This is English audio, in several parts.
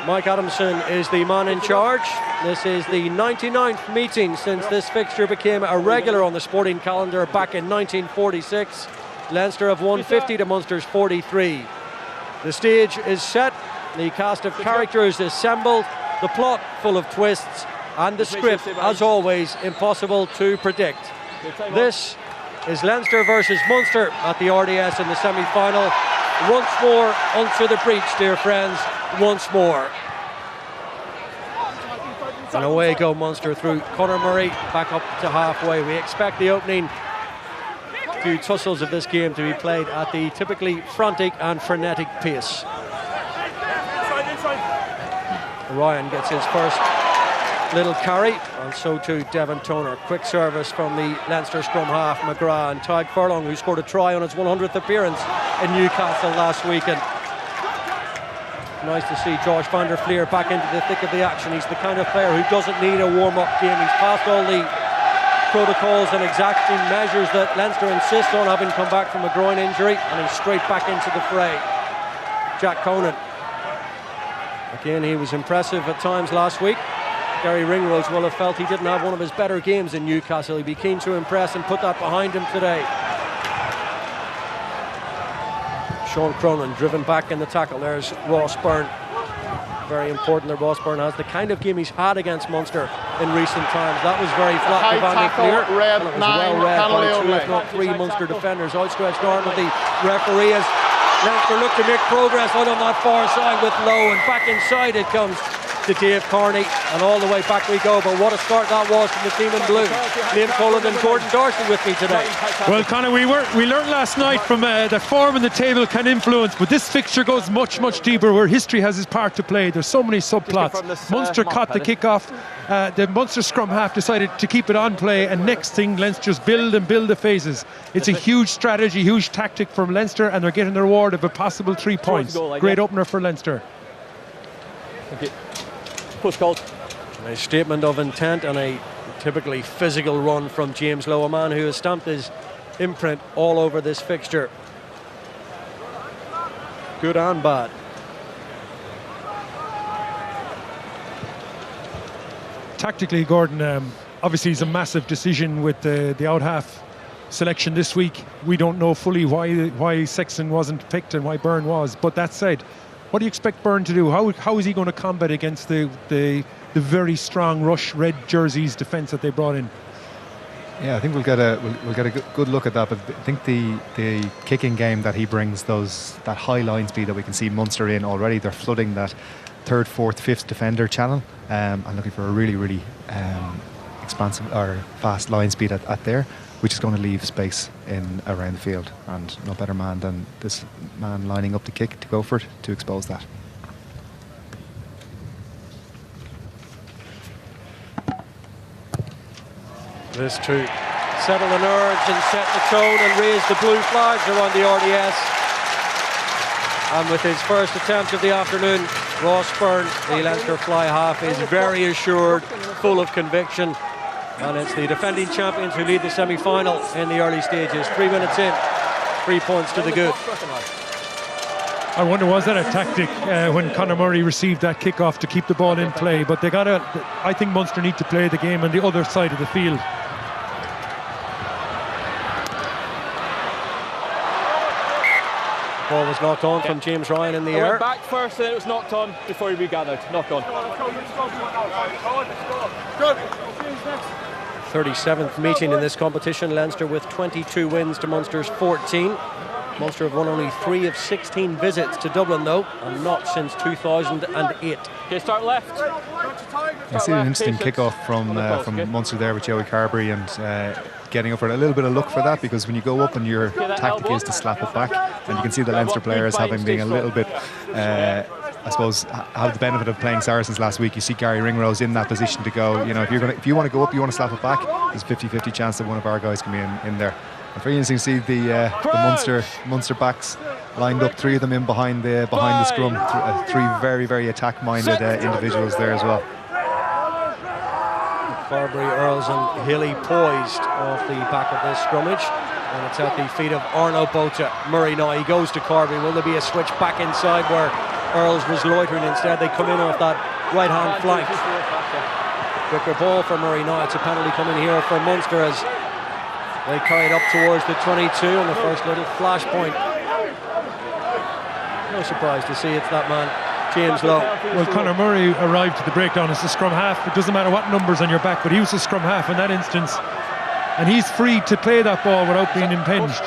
Mike Adamson is the man in charge. This is the 99th meeting since this fixture became a regular on the sporting calendar back in 1946. Leinster have won 50 to Munster's 43. The stage is set, the cast of characters assembled, the plot full of twists, and the script, as always, impossible to predict. This is Leinster versus Munster at the RDS in the semi-final. Once more onto the breach, dear friends, once more. And away go Munster through Conor Murray, back up to halfway. We expect the opening few tussles of this game to be played at the typically frantic and frenetic pace. Ryan gets his first little carry, and so too Devon Toner. Quick service from the Leinster scrum half McGrath, and Tadhg Furlong, who scored a try on his 100th appearance in Newcastle last weekend. Nice to see Josh van der Flier back into the thick of the action. He's the kind of player who doesn't need a warm-up game. He's passed all the protocols and exacting measures that Leinster insist on, having come back from a groin injury, and he's straight back into the fray. Jack Conan. Again, he was impressive at times last week. Gary Ringrose will have felt he didn't have one of his better games in Newcastle. He'd be keen to impress and put that behind him today. Sean Cronin driven back in the tackle. There's Ross Byrne. Very important that Ross Byrne has the kind of game he's had against Munster in recent times. That was very flat to Van der Flier, and it was well read by two, if not three, Munster defenders. Outstretched arm of the referee as Leinster look to make progress out on that far side with Lowe, and back inside it comes to Dave Carney, and all the way back we go. But what a start that was from the team in blue. Liam Cullen and Gordon Darcy with me today. Well, Conor, we learned last night from that form in the table can influence, but this fixture goes much deeper, where history has its part to play. There's so many subplots. Munster caught the kick-off. The Munster scrum half decided to keep it on play, and next thing, Leinster just build the phases. It's a huge strategy, huge tactic from Leinster, and they're getting the reward of a possible 3 points. Great opener for Leinster. Thank you. Push called. A statement of intent and a typically physical run from James Lowe, a man who has stamped his imprint all over this fixture. Good and bad. Tactically, Gordon, obviously it's a massive decision with the out half selection this week. We don't know fully why Sexton wasn't picked and why Byrne was, but that said, what do you expect Byrne to do? How is he going to combat against the very strong rush red jerseys defence that they brought in? Yeah, I think we'll get a good look at that. But I think the kicking game that he brings, that high line speed that we can see Munster in already, they're flooding that third, fourth, fifth defender channel. I'm looking for a really expansive or fast line speed at there, which is going to leave space in around the field, and no better man than this man lining up the kick to go for it to expose that. This to settle the nerves and set the tone and raise the blue flags around the RDS. And with his first attempt of the afternoon, Ross Byrne, the Leinster fly half, is very assured, full of conviction. And it's the defending champions who lead the semi-final in the early stages. 3 minutes in, 3 points to the good. I wonder, was that a tactic when Conor Murray received that kick-off to keep the ball in play? But I think Munster need to play the game on the other side of the field. Ball was knocked on from James Ryan in the air. Went back first, then it was knocked on before he regathered. Knocked on. 37th meeting in this competition. Leinster with 22 wins to Munster's 14. Munster have won only 3 of 16 visits to Dublin, though, and not since 2008. Okay, start left. I see an instant kick-off from Munster there with Joey Carberry, and getting up for a little bit of luck for that, because when you go up and your tactic is to slap it back, and you can see the Leinster players having been a little bit, I suppose, have the benefit of playing Saracens last week. You see Gary Ringrose in that position to go, you know, if you want to go up, you want to slap it back, there's a 50-50 chance that one of our guys can be in there. It's very interesting to see the Munster backs lined up, 3 of them in behind the scrum, 3 very attack-minded individuals there as well. Carberry, Earls and Healy poised off the back of this scrummage, and it's at the feet of Arno Bota. Murray now, he goes to Carberry. Will there be a switch back inside where Earls was loitering instead. They come in off that right-hand flank. Quicker ball for Murray. Now it's a penalty coming here for Munster as they carry it up towards the 22 on the first little flashpoint. No surprise to see it's that man, James Lowe. Well, Conor Murray arrived to the breakdown as the scrum half. It doesn't matter what numbers on your back, but he was the scrum half in that instance. And he's free to play that ball without being impinged.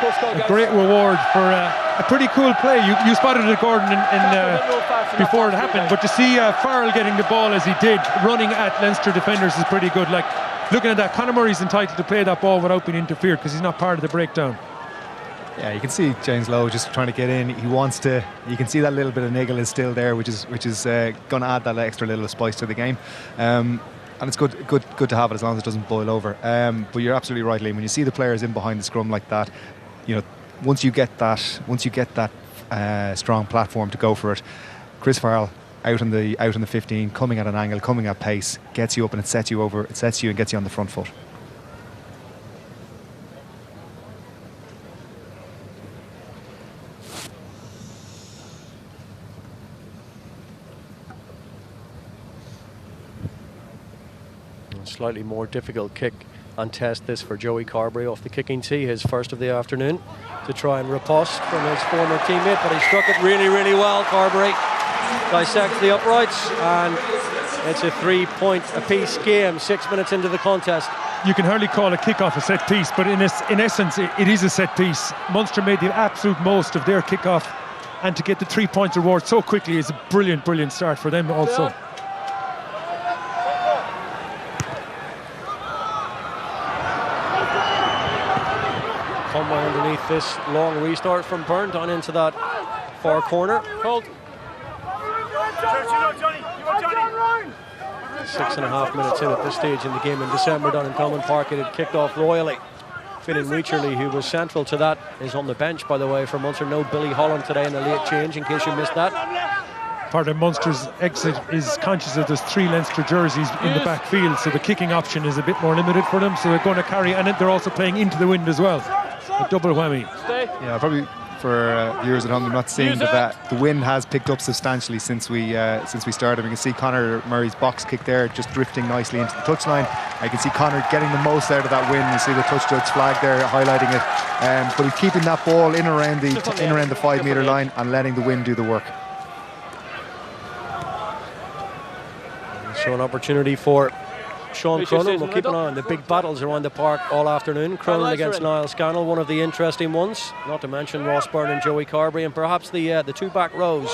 A great reward for a pretty cool play. You spotted it, Gordon, before it happened, but to see Farrell getting the ball as he did, running at Leinster defenders, is pretty good. Like, looking at that, Conor Murray's entitled to play that ball without being interfered because he's not part of the breakdown. Yeah, you can see James Lowe just trying to get in. He wants to. You can see that little bit of niggle is still there, which is going to add that extra little spice to the game. And it's good to have it as long as it doesn't boil over. But you're absolutely right, Liam. When you see the players in behind the scrum like that, you know, once you get that strong platform to go for it, Chris Farrell out on the 15, coming at an angle, coming at pace, gets you up and it sets you and gets you on the front foot. Slightly more difficult kick and test this for Joey Carberry off the kicking tee, his first of the afternoon, to try and riposte from his former teammate, but he struck it really, really well. Carberry dissects the uprights, and it's a 3-point apiece game, 6 minutes into the contest. You can hardly call a kick-off a set piece, but in essence it is a set piece. Munster made the absolute most of their kick-off, and to get the 3 points reward so quickly is a brilliant start for them also. Conway underneath this long restart from Byrne down into that far corner. Hold. 6.5 minutes in at this stage in the game in December down in Common Park. It had kicked off royally. Finn Reacherly, who was central to that, is on the bench, by the way, for Munster. No Billy Holland today in a late change, in case you missed that. Part of Munster's exit is conscious of there's 3 Leinster jerseys in the back field, so the kicking option is a bit more limited for them, so they're going to carry, and they're also playing into the wind as well. A double whammy. Yeah, probably for viewers at home, you're not seeing that the wind has picked up substantially since we started. We can see Conor Murray's box kick there just drifting nicely into the touchline. I can see Conor getting the most out of that wind. You see the touch judge flag there highlighting it, but he's keeping that ball in around the 5 metre line and letting the wind do the work. So an opportunity for Sean Cronin. We'll keep an eye on the big battles around the park all afternoon. Cronin against Niall Scannell, one of the interesting ones, not to mention Ross Byrne and Joey Carberry, and perhaps the 2 back rows.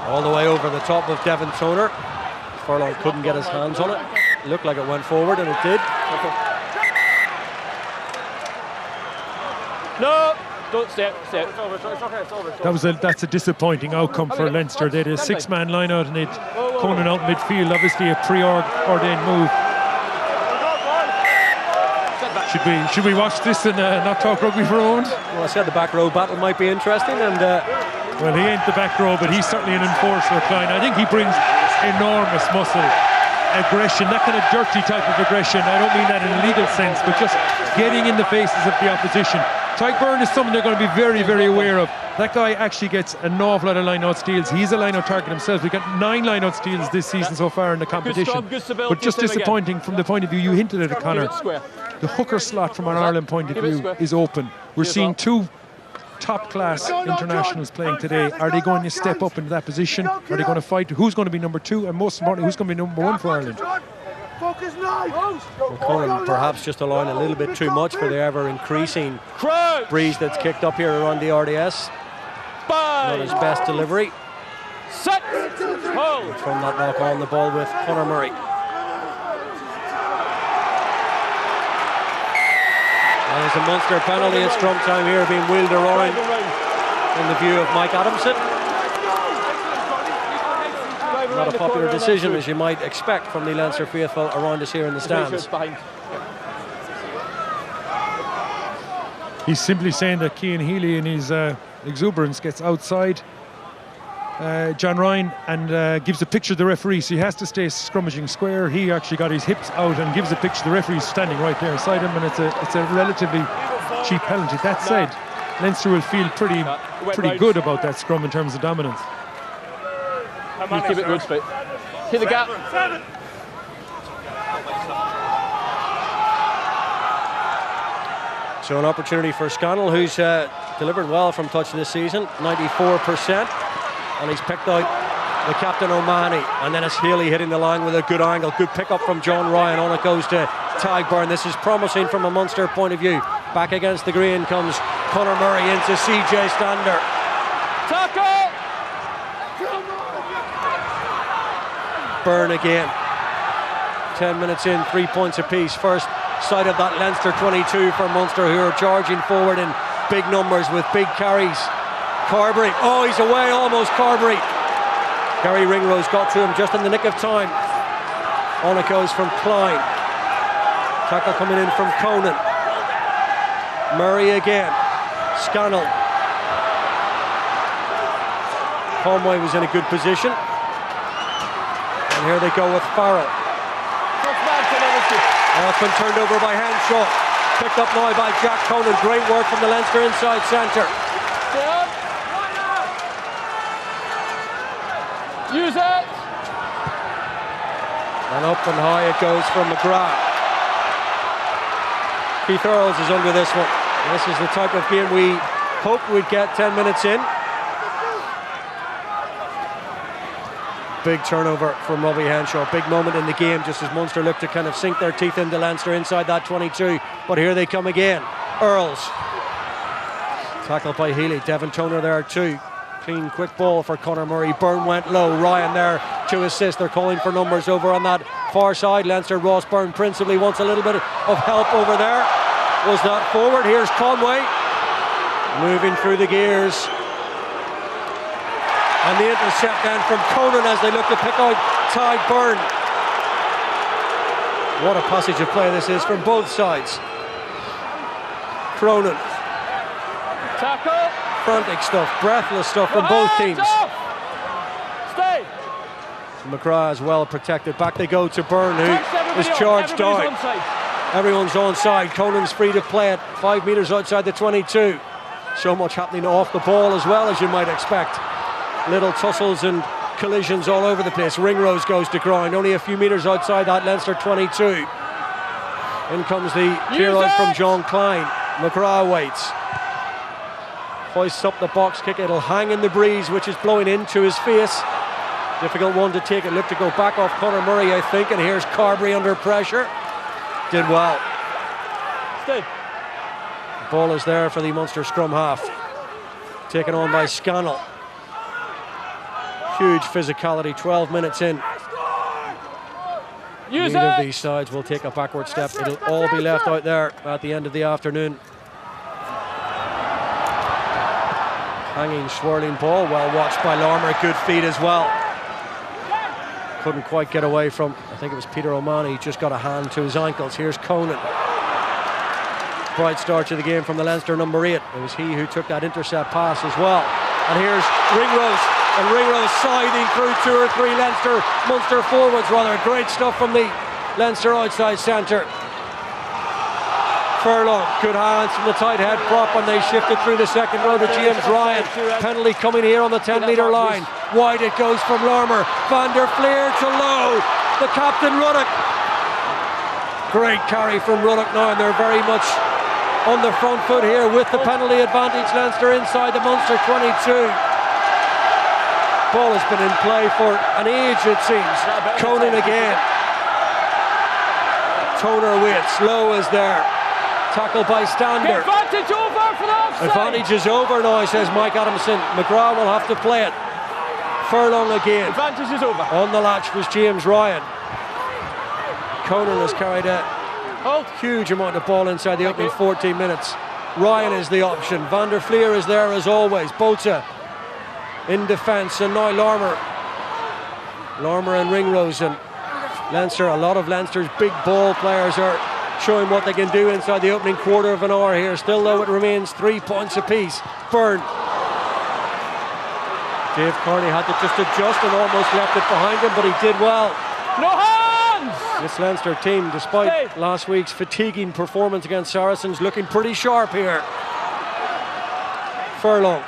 All the way over the top of Devon Toner. Furlong couldn't get his hands on it. It looked like it went forward, and it did. No! Don't stay. It's over. It's okay. It's over. That's a disappointing outcome for Leinster. They had a 6-man line out and they'd Conan out midfield. Obviously a pre-ordained move. Should we watch this and not talk rugby for a moment? Well, I said the back row battle might be interesting, and well, he ain't the back row, but he's certainly an enforcer, Klein. I think he brings enormous muscle, aggression, that kind of dirty type of aggression. I don't mean that in a legal sense, but just getting in the faces of the opposition. Tyke Byrne is someone they're going to be very, very aware of. That guy actually gets an awful lot of line-out steals. He's a line-out target himself. We've got 9 line-out steals this season so far in the competition. But just disappointing from the point of view, you hinted at it, Conor. The hooker slot from an Ireland point of view is open. We're seeing 2 top-class internationals playing today. Are they going to step up into that position? Are they going to fight? Who's going to be number 2? And most importantly, who's going to be number 1 for Ireland? Well, Conan perhaps just allowing a little bit too much for the ever-increasing breeze that's kicked up here around the RDS. Not his best delivery. Set. Hold. From that knock on the ball with Conor Murray. And there's a Munster penalty at scrum time here being wheeled around in the view of Mike Adamson. Not a popular decision, as you might expect from the Leinster faithful around us here in the stands. He's simply saying that Cian Healy in his exuberance gets outside John Ryan and gives a picture of the referee, so he has to stay scrummaging square. He actually got his hips out and gives a picture. The referee's standing right there inside him, and it's a relatively cheap penalty. That said, Leinster will feel pretty good about that scrum in terms of dominance. Just keep it good, straight. Hit the gap. So an opportunity for Scannell, who's delivered well from touch this season, 94%. And he's picked out the captain O'Mahony. And then it's Healy hitting the line with a good angle. Good pick-up from John Ryan. On it goes to Tagburn. This is promising from a Munster point of view. Back against the green comes Conor Murray into CJ Stander. Tackle! Byrne again. 10 minutes in, 3 points apiece. First sight of that Leinster 22 for Munster, who are charging forward in big numbers with big carries. Carberry, oh, he's away almost, Carberry. Gary Ringrose got to him just in the nick of time. On it goes from Klein. Tackle coming in from Conan. Murray again. Scannell. Conway was in a good position. And here they go with Farrell. Oh, it's been turned over by Henshaw. Picked up now by Jack Conan. Great work from the Leinster inside centre. Use it! And up and high it goes from McGrath. Keith Earls is under this one. This is the type of game we hope we'd get 10 minutes in. Big turnover from Robbie Henshaw. Big moment in the game just as Munster look to kind of sink their teeth into Leinster inside that 22. But here they come again. Earls. Tackled by Healy. Devin Toner there too. Clean, quick ball for Conor Murray. Byrne went low. Ryan there to assist. They're calling for numbers over on that far side. Leinster, Ross Byrne principally wants a little bit of help over there. Was that forward? Here's Conway. Moving through the gears. And the intercept then from Conan as they look to pick out Tagburn. What a passage of play this is from both sides. Cronin. Tackle. Frantic stuff, breathless stuff from both teams. Stay. McGrath is well protected. Back they go to Byrne, who is charged down. Everyone's onside. Conan's free to play it 5 metres outside the 22. So much happening off the ball as well, as you might expect. Little tussles and collisions all over the place. Ringrose goes to ground, only a few metres outside that Leinster 22. In comes the clear out from John Klein. McGrath waits. Hoists up the box kick. It'll hang in the breeze, which is blowing into his face. Difficult one to take. It looked to go back off Conor Murray, I think. And here's Carberry under pressure. Did well. Stay. The ball is there for the Munster scrum half. Taken on by Scannell. Huge physicality, 12 minutes in. Neither of these sides will take a backward step. It'll all be left out there at the end of the afternoon. Hanging, swirling ball, well watched by Larmour. Good feed as well. Couldn't quite get away from, I think it was Peter O'Mahony, just got a hand to his ankles. Here's Conan. Bright start to the game from the Leinster number 8. It was he who took that intercept pass as well. And here's Ringrose. And Ringrose siding through 2 or 3 Munster forwards rather. Great stuff from the Leinster outside centre. Furlong, good hands from the tight head prop, and they shifted through the second row to James Ryan. Penalty coming here on the 10-metre line. Wide it goes from Larmour. Van der Fleer to Lowe. The captain Ruddock. Great carry from Ruddock now, and they're very much on the front foot here with the penalty advantage. Leinster inside the Munster 22. Ball has been in play for an age, it seems. Conan again. Toner waits. Lowe is there. Tackled by Stander. Advantage over for the offside. Advantage is over now, says Mike Adamson. McGrath will have to play it. Furlong again. Advantage is over. On the latch was James Ryan. Conan has carried a huge amount of ball inside the opening 14 minutes. Ryan is the option. Van der Fleer is there as always. Botha in defence, and now Larmour and Ringrose. And Leinster, a lot of Leinster's big ball players are showing what they can do inside the opening quarter of an hour here. Still though it remains 3 points apiece. Byrne. Dave Kearney had to just adjust and almost left it behind him, but he did well. No hands! This Leinster team, despite last week's fatiguing performance against Saracens, looking pretty sharp here. Furlong.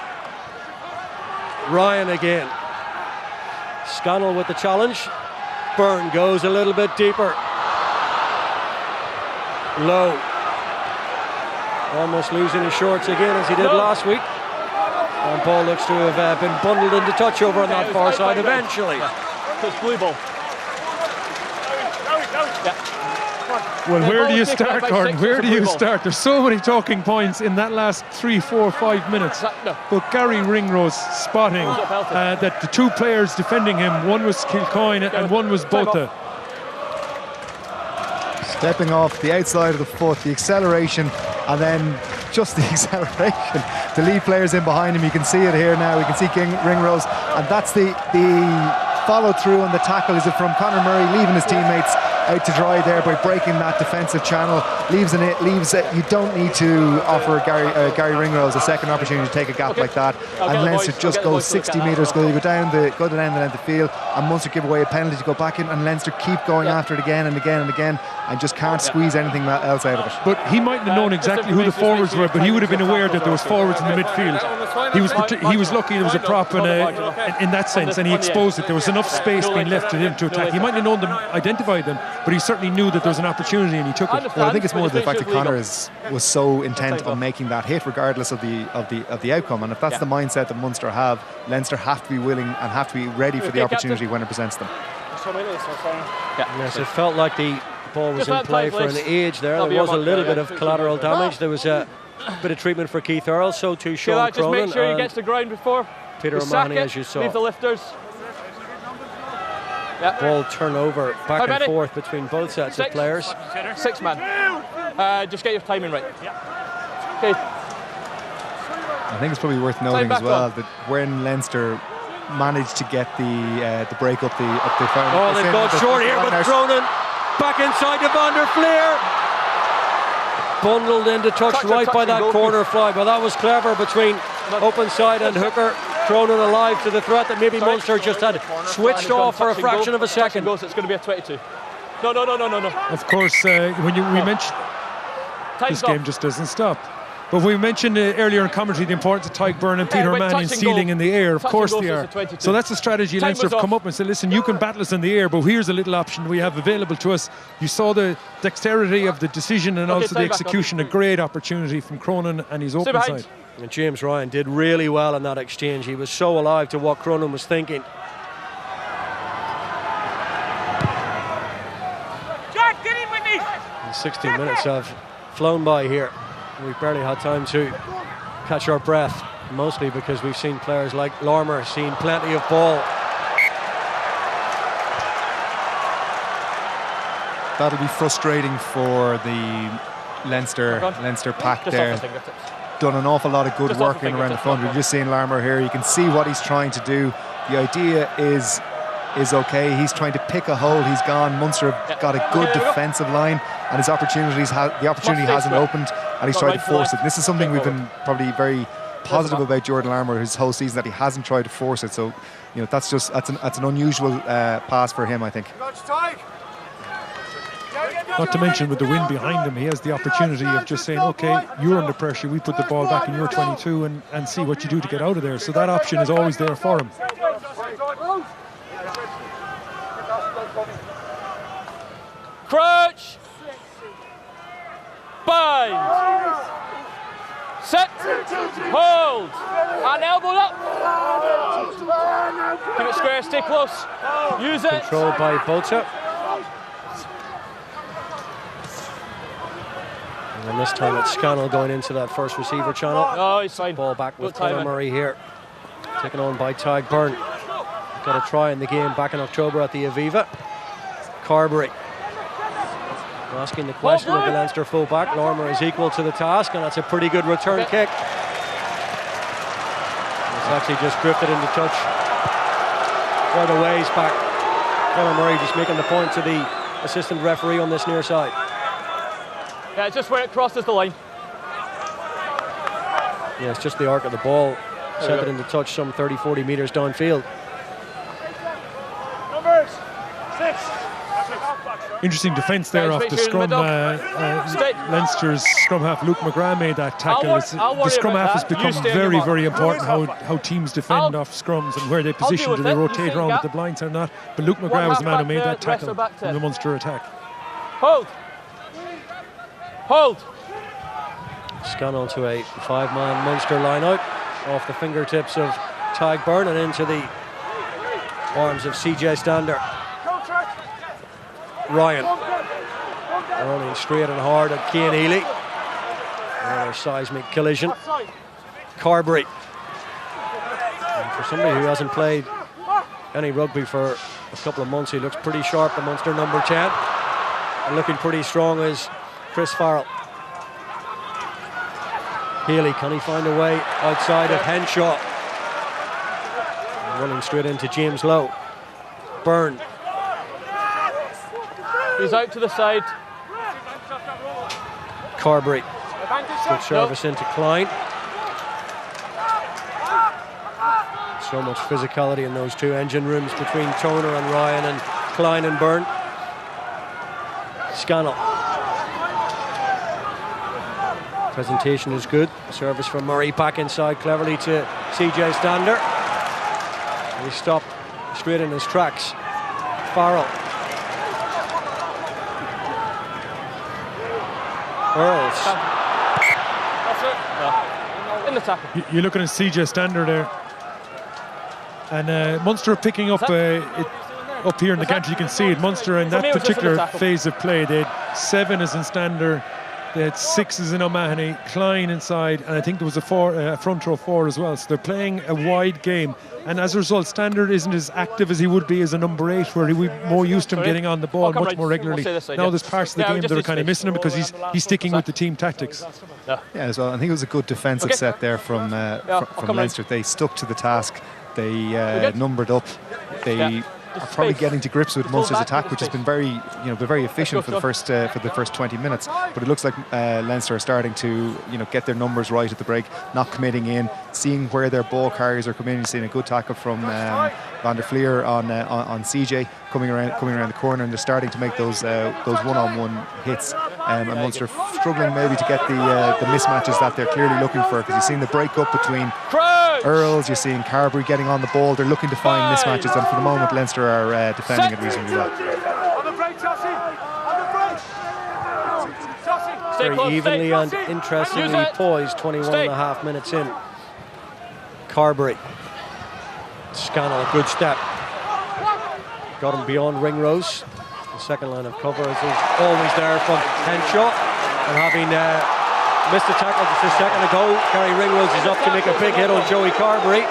Ryan again. Scannell with the challenge. Byrne goes a little bit deeper. Low. Almost losing his shorts again as he did last week. And Paul looks to have been bundled into touch over on that far side eventually. It's blue ball. Well, where do you start, Gordon? Where do you start? There's so many talking points in that last 3, 4, 5 minutes. But Gary Ringrose spotting that the two players defending him, one was Kilcoyne and one was Botha. Stepping off the outside of the foot, the acceleration, and then just the acceleration. The lead players in behind him, you can see it here now. We can see Ringrose, and that's the follow through on the tackle. Is it from Conor Murray leaving his teammates out to dry there by breaking that defensive channel? Leaves it. You don't need to offer Gary Ringrose a second opportunity to take a gap like that. And Leinster just go 60 metres, go down the length of the field, and Munster give away a penalty to go back in, and Leinster keep going after it again and again and again, and just can't squeeze anything else out of it. But he mightn't have known exactly who the forwards were, but he would have been aware that there was forwards in the midfield. He was lucky there was a prop in that sense, and he exposed it. There was enough space being left to him to attack. He mightn't have known them, identified them, but he certainly knew that there was an opportunity and he took it. Well, I think it's more the fact that Conor was so intent on making that hit regardless of the outcome, and if that's the mindset that Munster have, Leinster have to be willing and have to be ready for the opportunity when it presents them. Yes, it felt like the ball was in play for an age there. There was a little bit of collateral damage. There was a bit of treatment for Keith Earl, so too Sean Cronin. Just make sure he gets the ground before Peter O'Mahony, as you saw. Leave the lifters. Ball turnover back and forth between both sets of players. 6 man. Just get your timing right. Okay. I think it's probably worth noting as well that when Leinster managed to get the break up the front. Oh, they've gone short here with Cronin. Back inside to Van der Fleer. Bundled into touch right by that corner fly. But that was clever between open side and hooker. Cronin alive to the threat that maybe Munster just had switched off for a fraction of a second. It's going to be a 22. No. Of course, when we mentioned this game just doesn't stop. But we mentioned earlier in commentary the importance of Tadhg Byrne and Peter O'Mahony sealing in the air. Of course they are. So that's the strategy Leinster have come up and said, listen, you can battle us in the air, but here's a little option we have available to us. You saw the dexterity of the decision and also the execution. A great opportunity from Cronin and his open side. And James Ryan did really well in that exchange. He was so alive to what Cronin was thinking. Jack, get in with me. And 16 minutes have flown by here. We've barely had time to catch our breath, mostly because we've seen players like Lormer seen plenty of ball. That'll be frustrating for the Leinster pack there. Done an awful lot of good work in around the front. We've just seen Larmour here. You can see what he's trying to do. The idea is okay. He's trying to pick a hole. He's gone. Munster have got a good defensive line, and the opportunity hasn't opened, and he's tried to force it. This is something we've been probably very positive about Jordan Larmour his whole season, that he hasn't tried to force it. So, you know, that's an unusual pass for him, I think. Not to mention with the wind behind him, he has the opportunity of just saying, okay, you're under pressure, we put the ball back in your 22 and see what you do to get out of there. So that option is always there for him. Crouch. Bind. Set. Hold. And elbow up. Keep it square, stay close. Use it. Controlled by Botha. And this time it's Scannell going into that first receiver channel. Oh, he's fine. Ball back with Conor Murray here. Taken on by Tadhg Byrne. Got a try in the game back in October at the Aviva. Carberry asking the question of the Leinster fullback. Lormer is equal to the task, and that's a pretty good return kick. It's actually just drifted into touch quite a ways back. Conor Murray just making the point to the assistant referee on this near side. Yeah, just where it crosses the line. Yeah, it's just the arc of the ball. Sent it into touch some 30-40 metres downfield. Numbers 6. Interesting defence there off the scrum. Leinster's scrum half Luke McGrath made that tackle. The scrum half has become very, very important how teams defend off scrums and where they position. Do they rotate around with the blinds or not? But Luke McGrath was the man who made that tackle in the Munster attack. Hold. Scannell to a 5-man Munster line out off the fingertips of Tadhg Byrne and into the arms of CJ Stander. Ryan running straight and hard at Cian Healy. Another seismic collision. Carberry. And for somebody who hasn't played any rugby for a couple of months, he looks pretty sharp, the Munster number 10. And looking pretty strong is Chris Farrell. Healy, can he find a way outside of Henshaw? Running straight into James Lowe. Byrne. He's out to the side. Carberry. Good service into Klein. So much physicality in those two engine rooms between Toner and Ryan and Klein and Byrne. Scannell. Presentation is good. Service from Murray back inside cleverly to CJ Stander. He stopped straight in his tracks. Farrell. Earls. That's it. In the tackle. You're looking at CJ Stander there. And Munster are picking up up here in the gantry. You can see it. Munster in that particular phase of play, they had 7 as in Stander. They had 6 as in O'Mahony, Klein inside, and I think there was a front row 4 as well. So they're playing a wide game, and as a result, Stander isn't as active as he would be as a number 8, where we're more used to him getting on the ball much more regularly. Now there's parts of the game that are kind of missing him because he's sticking with the team tactics. Yeah, as well. I think it was a good defensive set there from Leinster. They stuck to the task. They numbered up. They are probably getting to grips with Munster's attack, which has been very efficient for the first 20 minutes. But it looks like Leinster are starting to get their numbers right at the break, not committing in, seeing where their ball carriers are coming in. Seeing a good tackle from Van der Fleer on CJ coming around the corner, and they're starting to make those one-on-one hits. And Munster struggling maybe to get the mismatches that they're clearly looking for, because you've seen the break up between Earls, you're seeing Carberry getting on the ball. They're looking to find mismatches, and for the moment Leinster are defending it reasonably well. Very evenly and interestingly poised, 21.5 minutes in. Carberry. Scannell, a good step. Got him beyond Ringrose. The second line of cover is always there from Henshaw. And having missed a tackle just a second ago, Gary Ringrose is up to make a big hit on Joey Carberry.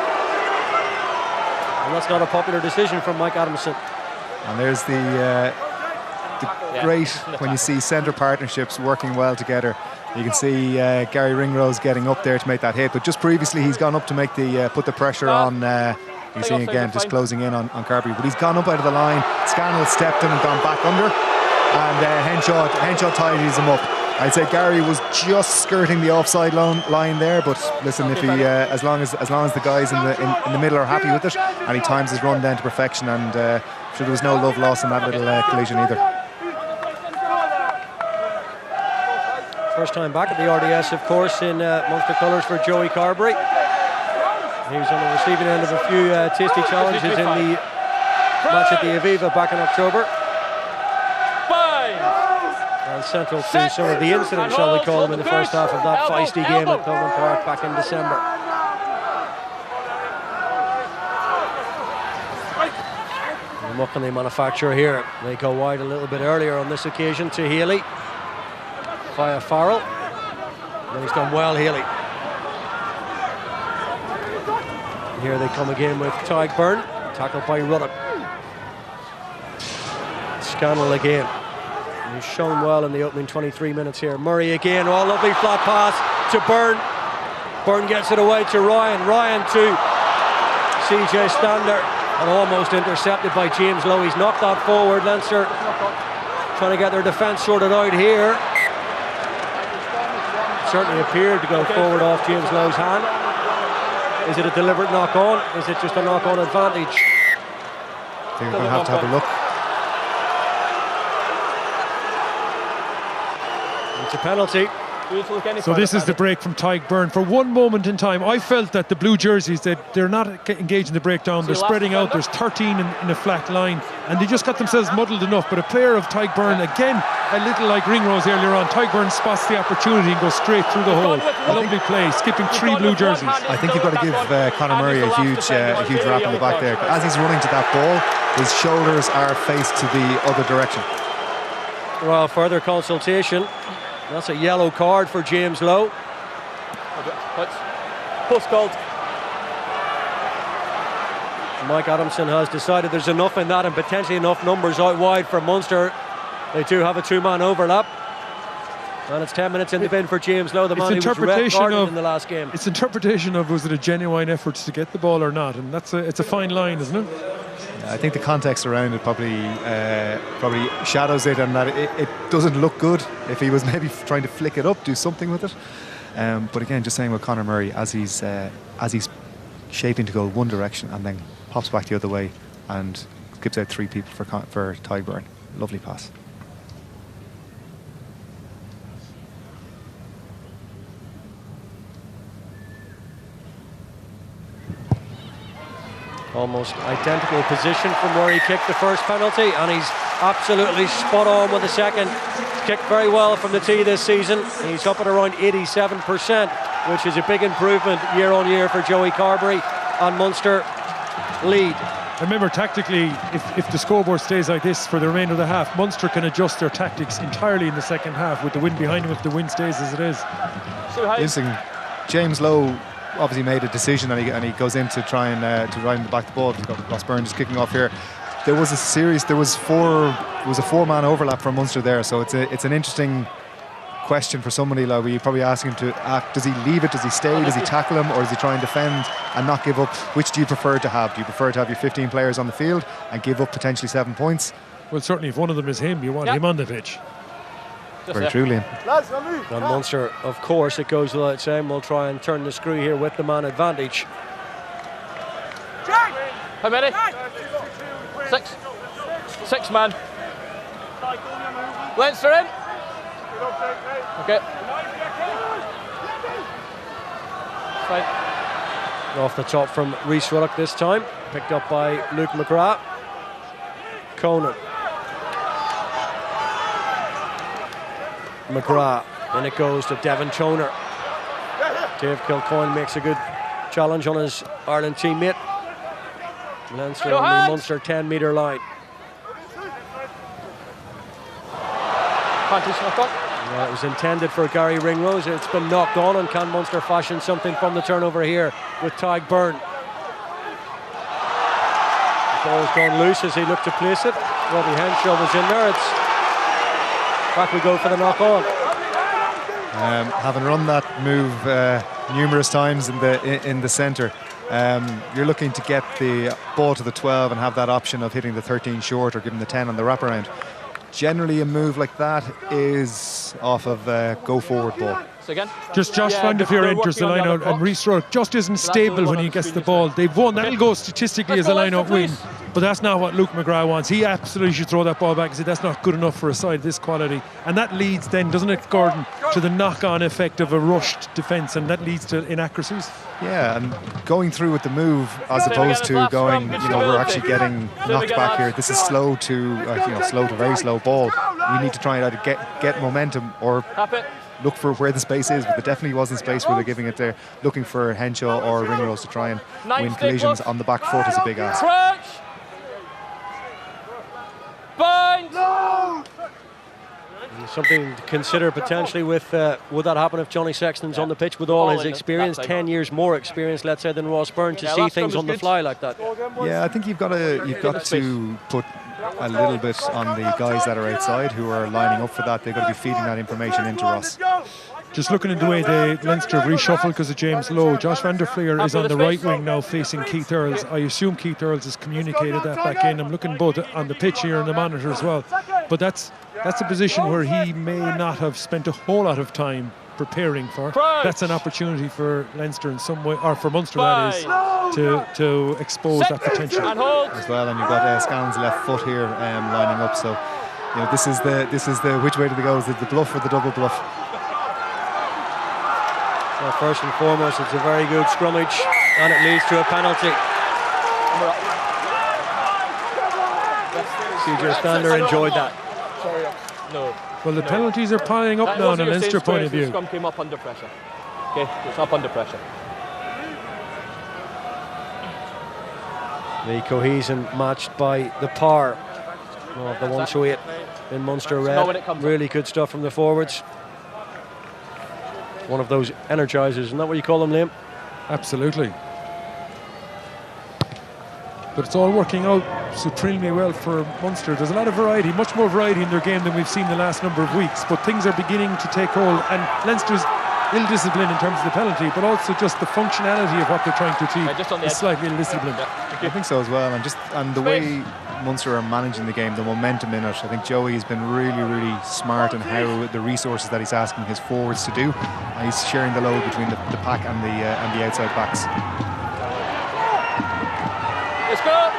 And that's not a popular decision from Mike Adamson. And there's the great, when you see centre partnerships working well together. You can see Gary Ringrose getting up there to make that hit, but just previously he's gone up to make put the pressure on. You see again just closing in on Carberry, but he's gone up out of the line. Scannell stepped in and gone back under, and Henshaw tidies him up. I'd say Gary was just skirting the offside line there, but listen, if he as long as the guys in the middle are happy with it, and he times his run down to perfection, and sure there was no love lost in that little collision either. First time back at the RDS, of course, in Munster colours for Joey Carberry. He was on the receiving end of a few tasty challenges in the match at the Aviva back in October. And central to some of the incidents, shall we call them, in the first half of that feisty game at Thomond Park back in December. And what can they manufacture here? They go wide a little bit earlier on this occasion to Healy via Farrell. And he's done well, Healy. And here they come again with Tadhg Byrne, tackled by Ruddock. Scannell again. He's shown well in the opening 23 minutes here. Murray again, oh, lovely flat pass to Byrne. Byrne gets it away to Ryan. Ryan to CJ Stander, and almost intercepted by James Lowe. He's knocked that forward. Leinster trying to get their defence sorted out here. Certainly appeared to go forward off James Lowe's hand. Is it a deliberate knock-on? Is it just a knock-on advantage? I think we're going to have a look. It's a penalty. So this is the break from Tyke Byrne. For one moment in time, I felt that the blue jerseys, they're not engaged in the breakdown. They're spreading out. There's 13 in a flat line, and they just got themselves muddled enough. But a player of Tyke Byrne, again, a little like Ringrose earlier on, Tyke Byrne spots the opportunity and goes straight through the hole. A lovely play, skipping 3 blue jerseys. I think you've got to give Conor Murray a huge rap in the back there. As he's running to that ball, his shoulders are faced to the other direction. Well, further consultation. That's a yellow card for James Lowe. Post called. Mike Adamson has decided there's enough in that and potentially enough numbers out wide for Munster. They do have a 2-man overlap. And it's 10 minutes in the bin for James Lowe, the man who was red-carded in the last game. It's interpretation of, was it a genuine effort to get the ball or not? And it's a fine line, isn't it? I think the context around it probably shadows it, and that it doesn't look good. If he was maybe trying to flick it up, do something with it. But again, just saying with Conor Murray, as he's shaping to go one direction and then pops back the other way and skips out 3 people for Tyke Byrne. Lovely pass. Almost identical position from where he kicked the first penalty, and he's absolutely spot on with the second. He's kicked very well from the tee this season. He's up at around 87%, which is a big improvement year on year for Joey Carberry, and Munster lead. Remember, tactically, if the scoreboard stays like this for the remainder of the half, Munster can adjust their tactics entirely in the second half with the wind behind them if the wind stays as it is. Interesting. James Lowe obviously made a decision, and he goes in to try and to ride in the back the ball. He's got Ross Byrne just kicking off here. There was a 4-man overlap for Munster there, so it's an interesting question for somebody like you probably ask him to act. Does he leave it? Does he stay? Does he tackle him, or does he try and defend and not give up? Which do you prefer to have? Do you prefer to have your 15 players on the field and give up potentially 7 points? Well, certainly if one of them is him, you want him on the pitch. Very truly. And Munster, of course, it goes without saying, will try and turn the screw here with the man advantage. How many? 6. 6 man. Leinster in. Okay. Fine. Off the top from Rhys Ruddock this time, picked up by Luke McGrath. Conan. McGrath, and it goes to Devon Toner. Dave Kilcoyne makes a good challenge on his Ireland teammate. Leinster on the Munster 10-metre line. It was intended for Gary Ringrose. It's been knocked on, and can Munster fashion something from the turnover here with Tyke Byrne? The ball's gone loose as he looked to place it. Robbie Henshaw was in there. Back we go for the knock on. Having run that move numerous times in the centre, you're looking to get the ball to the 12 and have that option of hitting the 13 short or giving the 10 on the wraparound. Generally, a move like that is off of go forward ball. Again? Just Josh Van der Veer enters the line out, and Rhys Ruddock just isn't stable when he gets the ball. They've won. That'll go statistically as a line out win, but that's not what Luke McGrath wants. He absolutely should throw that ball back and say that's not good enough for a side of this quality. And that leads then, doesn't it, Gordon, to the knock-on effect of a rushed defence, and that leads to inaccuracies. Yeah, and going through with the move as opposed to going, we're actually getting knocked back here. This is slow to very slow ball. We need to try and either get momentum or look for where the space is, but there definitely wasn't space where they're giving it there. Looking for Henshaw or Ringrose to try and win collisions on the back foot is a big ask. Something to consider potentially with would that happen if Johnny Sexton's on the pitch with all his experience, 10 years more experience, let's say, than Ross Byrne, to see things on the fly like that. Yeah, I think you've got to put a little bit on the guys that are outside who are lining up for that. They've got to be feeding that information into Ross. Just looking at the way the Leinster have reshuffled because of James Lowe, Josh Van der Veer is on the right wing now facing Keith Earls. I assume Keith Earls has communicated that back in. I'm looking both on the pitch here and the monitor as well. But that's a position where he may not have spent a whole lot of time preparing for. That's an opportunity for Leinster in some way, or for Munster that is, to expose that potential. As well, and you've got Scannon's left foot here lining up, so You know, this is the which way do they go? Is it the bluff or the double bluff? Well, first and foremost, it's a very good scrummage, and it leads to a penalty. CJ Stander enjoyed that. No. Well, the penalties are piling up now on a Leinster point of view. The scrum came up under pressure. Okay, it's up under pressure. The cohesion matched by the power of the 128 in Munster Red. Really good stuff from the forwards. One of those energizers, isn't that what you call them, Liam? Absolutely. But it's all working out supremely well for Munster. There's a lot of variety, much more variety in their game than we've seen the last number of weeks. But things are beginning to take hold, and Leinster's ill-discipline in terms of the penalty, but also just the functionality of what they're trying to achieve is slightly ill-disciplined. I think so as well, and the way Munster are managing the game, the momentum in it. I think Joey's been really smart in how the resources that he's asking his forwards to do. And he's sharing the load between the pack and the outside backs. Let's go.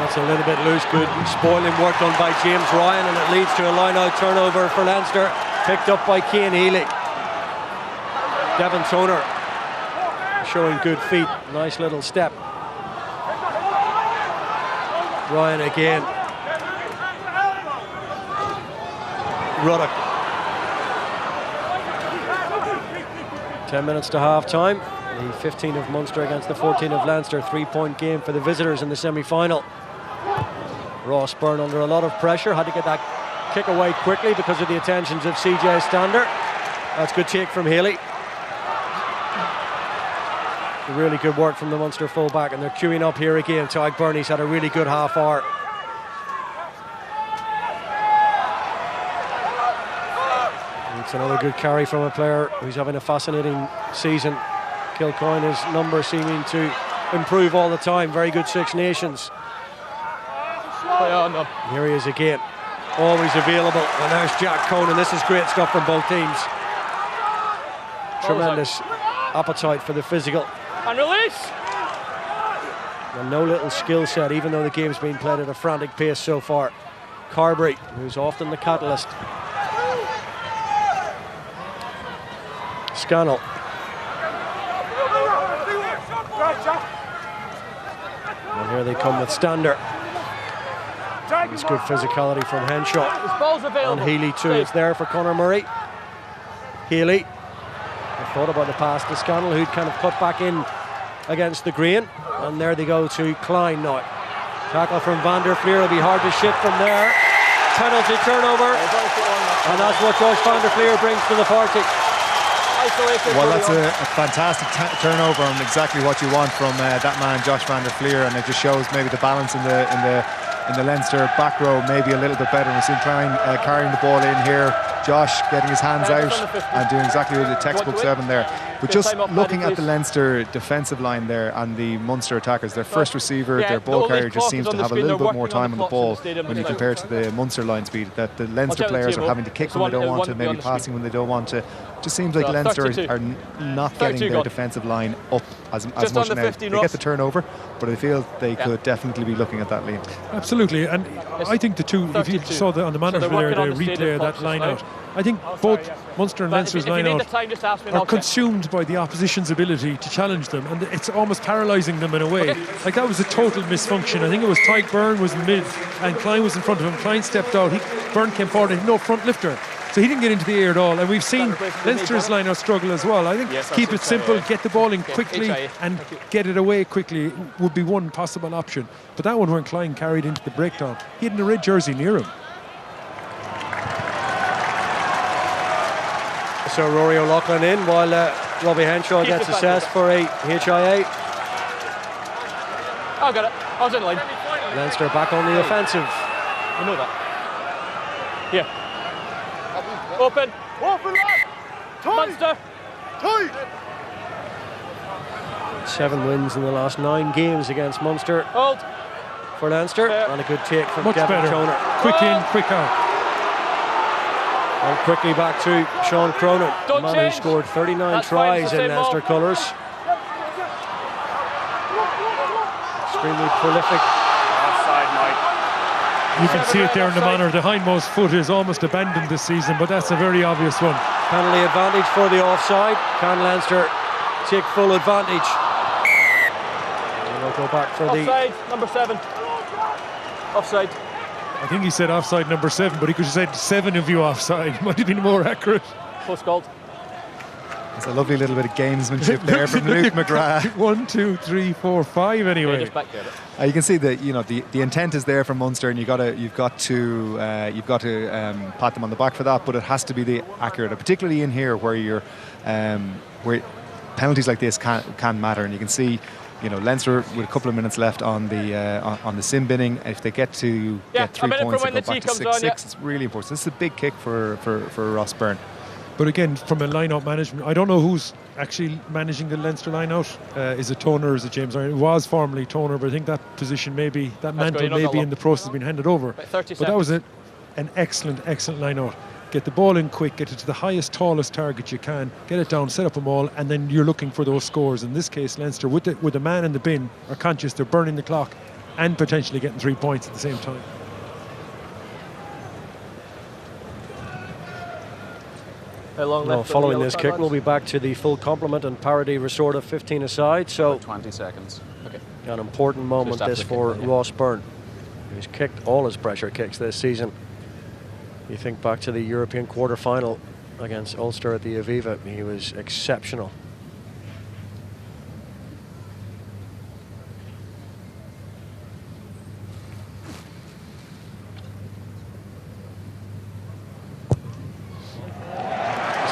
That's a little bit loose. Good spoiling work done by James Ryan, and it leads to a line-out turnover for Leinster, picked up by Cian Healy. Devin Toner showing good feet, nice little step. Ryan again. Ruddock. 10 minutes to half time. The 15 of Munster against the 14 of Leinster. 3-point game for the visitors in the semi-final. Ross Byrne under a lot of pressure. Had to get that kick away quickly because of the attentions of CJ Stander. That's good take from Healy. Really good work from the Munster fullback, and they're queuing up here again. Tyke Burney's had a really good half hour. It's another good carry from a player who's having a fascinating season. Kilcoyne's number seeming to improve all the time. Very good Six Nations. Here he is again. Always available. And there's Jack Conan. This is great stuff from both teams. Tremendous appetite for the physical. And release! And no little skill set, even though the game's been played at a frantic pace so far. Carberry, who's often the catalyst. Scannell. And here they come with Stander. It's good physicality from Henshaw. And Healy too. It's there for Conor Murray. Healy. I thought about the pass to Scannell, who'd kind of cut back in against the grain. And there they go to Klein now. Tackle from Van der Fleer will be hard to shift from there. Penalty turnover. And that's what Josh Van der Fleer brings to the party. Well, that's a fantastic turnover, and exactly what you want from that man, Josh Van der Fleer, and it just shows maybe the balance in the Leinster back row maybe a little bit better. We've seen Klein carrying the ball in here, Josh getting his hands out and doing exactly the textbook 7 there. But just looking at the Leinster defensive line there and the Munster attackers, their first receiver, their ball carrier just seems to have a little bit more time on the ball when you compare to the Munster line speed. That the Leinster players are having to kick when they don't want to, maybe passing when they don't want to. Just seems like Leinster are not getting their defensive line up as much now. They get the turnover, but I feel they could definitely be looking at that lead. Absolutely, and I think the two, if you saw on the monitor there, the replay of that line out, I think both Munster and Leinster's line out are consumed by the opposition's ability to challenge them, and it's almost paralysing them in a way. Like, that was a total misfunction. I think it was Tyke Byrne was in mid and Klein was in front of him. Klein stepped out, Byrne came forward, and no front lifter. So he didn't get into the air at all, and we've seen Leinster's line out struggle as well. I think keep it simple, get the ball in quickly and get it away quickly would be one possible option. But that one when Klein carried into the breakdown, he had a red jersey near him. So Rory O'Loughlin in while Robbie Henshaw gets assessed for a HIA. I got it. I was in line. Leinster back on the offensive. You know that. Here. Open. Open, Munster. 7 wins in the last 9 games against Munster. Hold. For Leinster. And a good take from Much Devin better. Toner. Quick in, quick out. And quickly back to Sean Cronin, the man who scored 39 tries in Leinster colours. Extremely prolific. Offside, Mike. You can see it there in the manner. The hindmost foot is almost abandoned this season, but that's a very obvious one. Penalty advantage for the offside. Can Leinster take full advantage? And we'll go back for Offside, number 7. Offside. I think he said offside number 7, but he could have said 7 of you offside. Might have been more accurate. Post goal. It's a lovely little bit of gamesmanship there from Luke McGrath. 1, 2, 3, 4, 5 anyway. Yeah, just back there. You can see that the intent is there from Munster, and you've got to pat them on the back for that. But it has to be the accurate, particularly in here where where penalties like this can matter. And you can see, Leinster with a couple of minutes left on the sin binning. If they get 3 points and go back to 6-6, it's really important. This is a big kick for Ross Byrne. But again, from a line-out management, I don't know who's actually managing the Leinster line-out. Is it Toner or is it James Ryan? It was formerly Toner, but I think that position that mantle may be in the process of being handed over. But that was an excellent line-out. Get the ball in quick, get it to the highest, tallest target you can, get it down, set up a maul, and then you're looking for those scores. In this case, Leinster, with the man in the bin, are conscious they're burning the clock and potentially getting 3 points at the same time. Following this kick, we'll be back to the full complement and parity restorative 15 aside. So 20 seconds. Okay. An important moment this for Ross Byrne, who's kicked all his pressure kicks this season. You think back to the European quarter-final against Ulster at the Aviva, he was exceptional.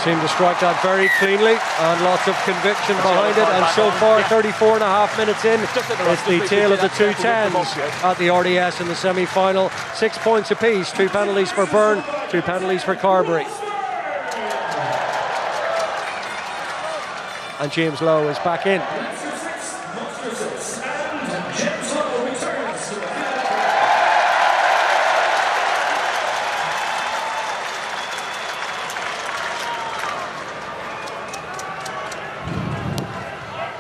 Seemed to strike that very cleanly, and lots of conviction behind it, and so far 34 and a half minutes in, it's the tale of the 2 10s at the RDS in the semi-final. 6 points apiece, 2 penalties for Byrne, 2 penalties for Carberry. And James Lowe is back in.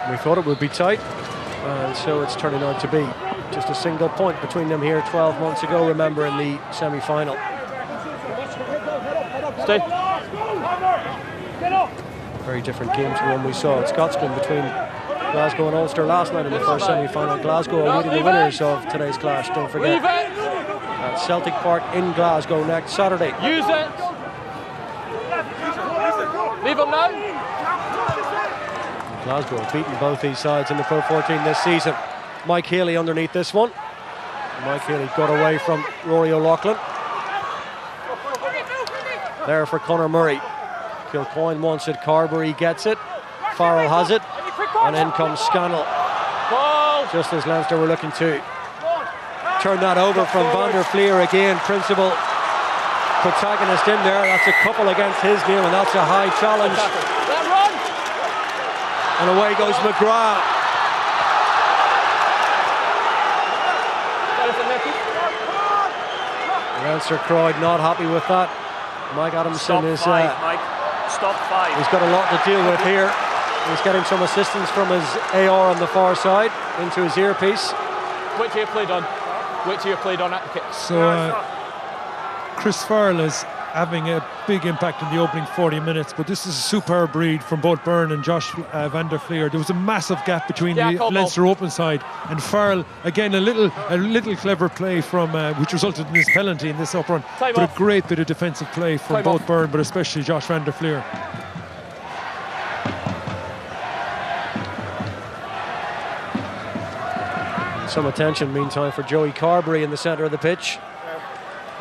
We thought it would be tight, and so it's turning out to be just a single point between them here 12 months ago, remember, in the semi-final. Stay. Very different game to one we saw at Scotsman between Glasgow and Ulster last night in the first semi-final. Glasgow awaiting the winners of today's clash, don't forget. At Celtic Park in Glasgow next Saturday. Use it. Leave them now. Glasgow have beaten both these sides in the Pro 14 this season. Mike Haley underneath this one. Mike Haley got away from Rory O'Loughlin. There for Conor Murray. Kilcoyne wants it, Carberry gets it. Farrell has it, and in comes Scannell. Just as Leinster were looking to turn that over from Van der Fleer again. Principal protagonist in there. That's a couple against his game, and that's a high challenge. And away goes McGrath. Leinster crowd not happy with that. Mike Adamson is... Stop 5. He's got a lot to deal with here. He's getting some assistance from his AR on the far side into his earpiece. Wait till you played on. Wait till you played on at the kick. So Chris Farrell is having a big impact in the opening 40 minutes, but this is a superb read from both Byrne and Josh Van der Fleer. There was a massive gap between the Leinster open side and Farrell. Again, a little clever play from which resulted in his penalty in this up run. But a great bit of defensive play from both Byrne, but especially Josh Van der Fleer. Some attention, meantime, for Joey Carberry in the centre of the pitch.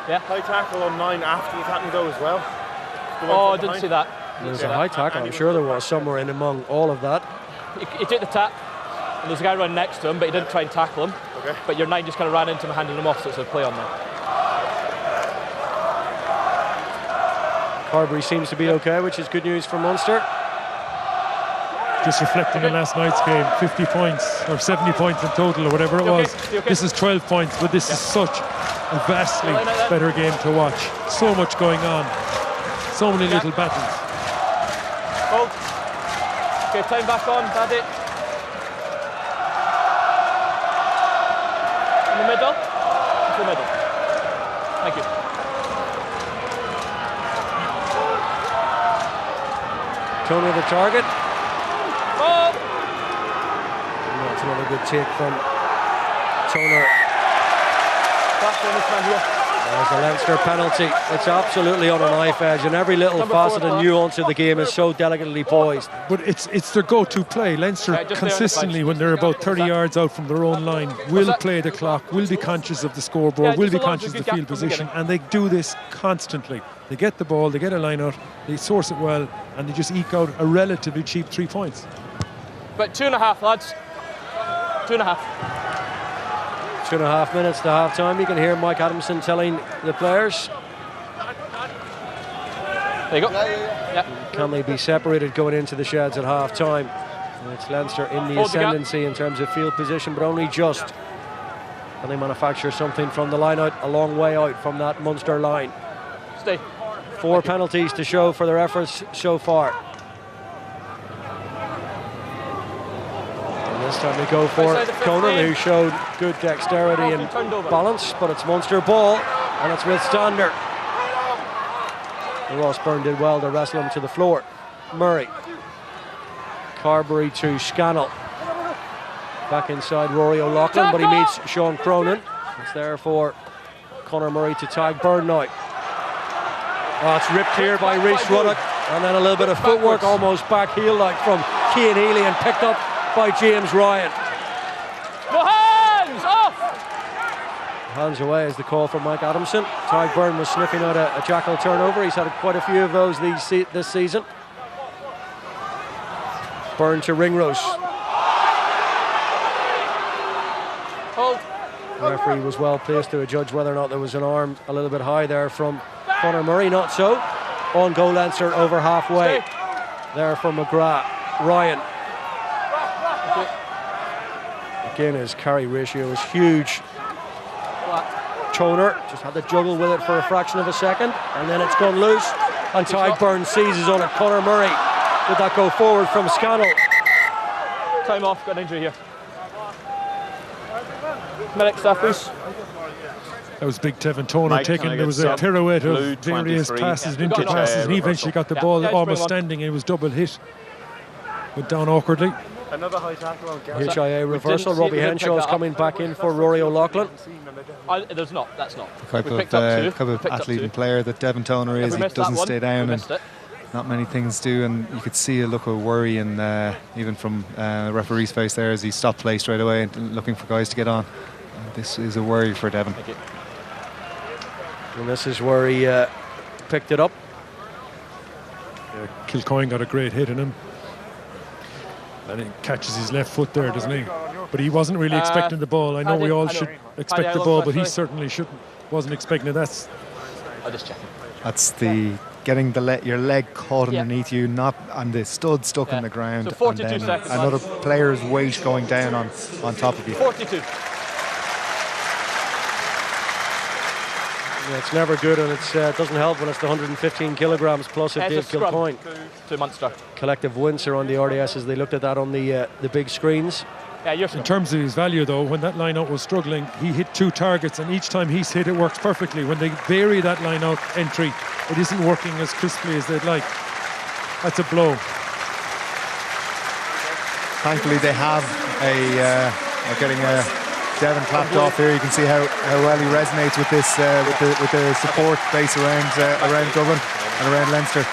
Yeah. High tackle on 9 after the tackle though as well. Oh, I didn't see that. There's a high tackle, I'm sure there was somewhere in among all of that. He took the tap, and there's a guy running next to him, but he didn't try and tackle him. Okay. But your 9 just kind of ran into him and handed him off, so it's a play on there. Carberry seems to be okay, which is good news for Munster. Just reflecting on last night's game, 50 points or 70 points in total or whatever it was. This is 12 points, but this is such a vastly better game to watch. So much going on, so many little battles. Oh, okay, time back on, Daddy. In the middle, into the middle. Thank you. Toner the target. Oh. And that's another good take from Toner. Back on this man here. There's a Leinster penalty. It's absolutely on a knife edge, and every little facet and nuance of the game is so delicately poised. But it's their go-to play. Leinster consistently, when they're about 30 yards out from their own line, will play the clock, will be conscious of the scoreboard, will be conscious of the field position, and they do this constantly. They get the ball, they get a line out, they source it well, and they just eke out a relatively cheap 3 points. But 2.5, lads. 2.5. 2.5 minutes to half time. You can hear Mike Adamson telling the players, There you go. Yeah. can they be separated going into the sheds at half time? It's Leinster in the Hold the gap. ascendancy in terms of field position, but only just. Can they manufacture something from the line out, a long way out from that Munster line? Stay. 4 penalties to show for their efforts so far. And this time we go for Outside the 15. Conan, who showed good dexterity and balance, but it's Munster ball, and it's with Stander. Ross Byrne did well to wrestle him to the floor. Murray. Carberry to Scannell. Back inside Rory O'Loughlin, but he meets Sean Cronin. It's there for Conor Murray to tag Byrne now. Oh, it's ripped here by Rhys Ruddock, and then a little bit of footwork, almost back heel like from Cian Healy, and picked up by James Ryan. No hands! Off! Hands away is the call from Mike Adamson. Ty Byrne was sniffing out a jackal turnover. He's had quite a few of those this season. Byrne to Ringrose. Hold. The referee was well placed to judge whether or not there was an arm a little bit high there from Conor Murray. Not so. On goal Leinster over halfway. There from McGrath. Ryan. Again, his carry ratio is huge. Toner just had to juggle with it for a fraction of a second, and then it's gone loose, and Ty Byrne seizes on it. Conor Murray, did that go forward from Scannell? Time off, got an injury here. Medic staff, please. That was big Tevin Toner Mike, taking. can I There get was a sub? pirouette Blue of various 23. passes and We've got interpasses, and he reversal. eventually got the Yeah. ball Yeah, just almost bring on. standing, and it was double hit. Went down awkwardly. Another high tackle on Gareth. HIA reversal. see- we Robbie didn't Henshaw pick is that coming up. back in for Rory O'Loughlin. There's not, that's not. Type We of, picked up two. type of Picked up athlete two. and player that Devin Toner If is. we He missed that doesn't one, stay we down, and missed it. not many things do, and you could see a look of worry in even from referee's face there as he stopped play straight away and looking for guys to get on. This is a worry for Devin. Thank you. And this is where he picked it up. Kilcoyne got a great hit in him, and he catches his left foot there, doesn't he? But he wasn't really expecting the ball. I know we all should expect the ball, but he certainly wasn't expecting it. That's I'll just check. That's the getting your leg caught Yeah. underneath you, not and the stud stuck Yeah. in the ground, So 42 and then seconds, another lads. player's weight going down on top of you. 42. Yeah, it's never good, and it doesn't help when it's the 115 kilograms plus of It's a Dave scrum Kilcoyne. to Munster. Collective wincer on the RDS as they looked at that on the big screens. Yeah, you're in scrum. terms of his value, though. When that line out was struggling, he hit 2 targets, and each time he's hit, it works perfectly. When they vary that line out entry, it isn't working as crisply as they'd like. That's a blow. Thankfully, they have are getting Devin clapped off here. You can see how well he resonates with this with the support base around Dublin and around Leinster.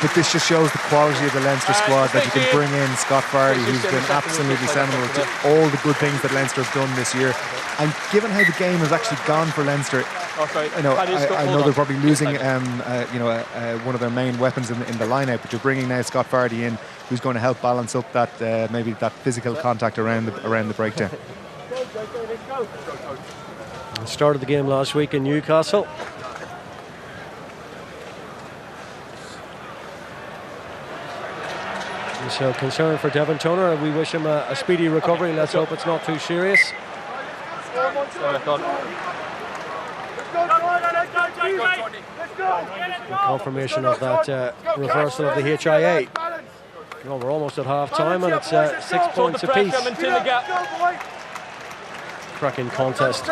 But this just shows the quality of the Leinster squad, that you can bring in Scott Fardy, who's been absolutely seminal to all the good things that Leinster have done this year. And given how the game has actually gone for Leinster, Oh, sorry. I know Hold they're on. probably losing one of their main weapons in the line-out, but you're bringing now Scott Fardy in, who's going to help balance up that maybe that physical contact around the breakdown. Started the game last week in Newcastle. So concern for Devin Toner, and we wish him a speedy recovery. Let's hope it's not too serious. Confirmation of that reversal of the HIA. Well, we're almost at half time, and it's 6 points apiece. Cracking contest.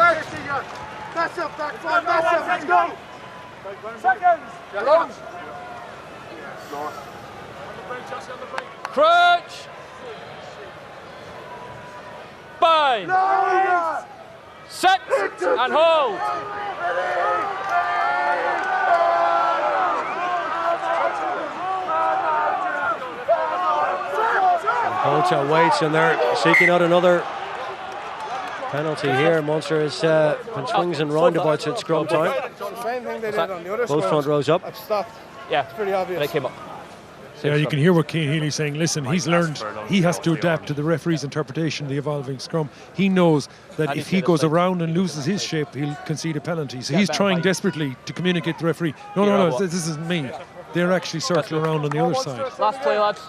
Mess up, back five, mess up, let's go! Seconds! Crunch! Bind! Set and hold! Colcha waits and they're seeking out another penalty here. Munster has been swings and roundabouts at scrum time. Same thing they did on the other Both front rows up. I've stopped. Yeah, It's pretty obvious. they came up. Yeah, you can hear what Cian Healy saying. Listen, he's learned, he has to adapt to the referee's interpretation of the evolving scrum. He knows that if he goes around and loses his shape, he'll concede a penalty. So he's trying desperately to communicate to the referee, no, this isn't me. They're actually circling around on the other side. Last play, lads.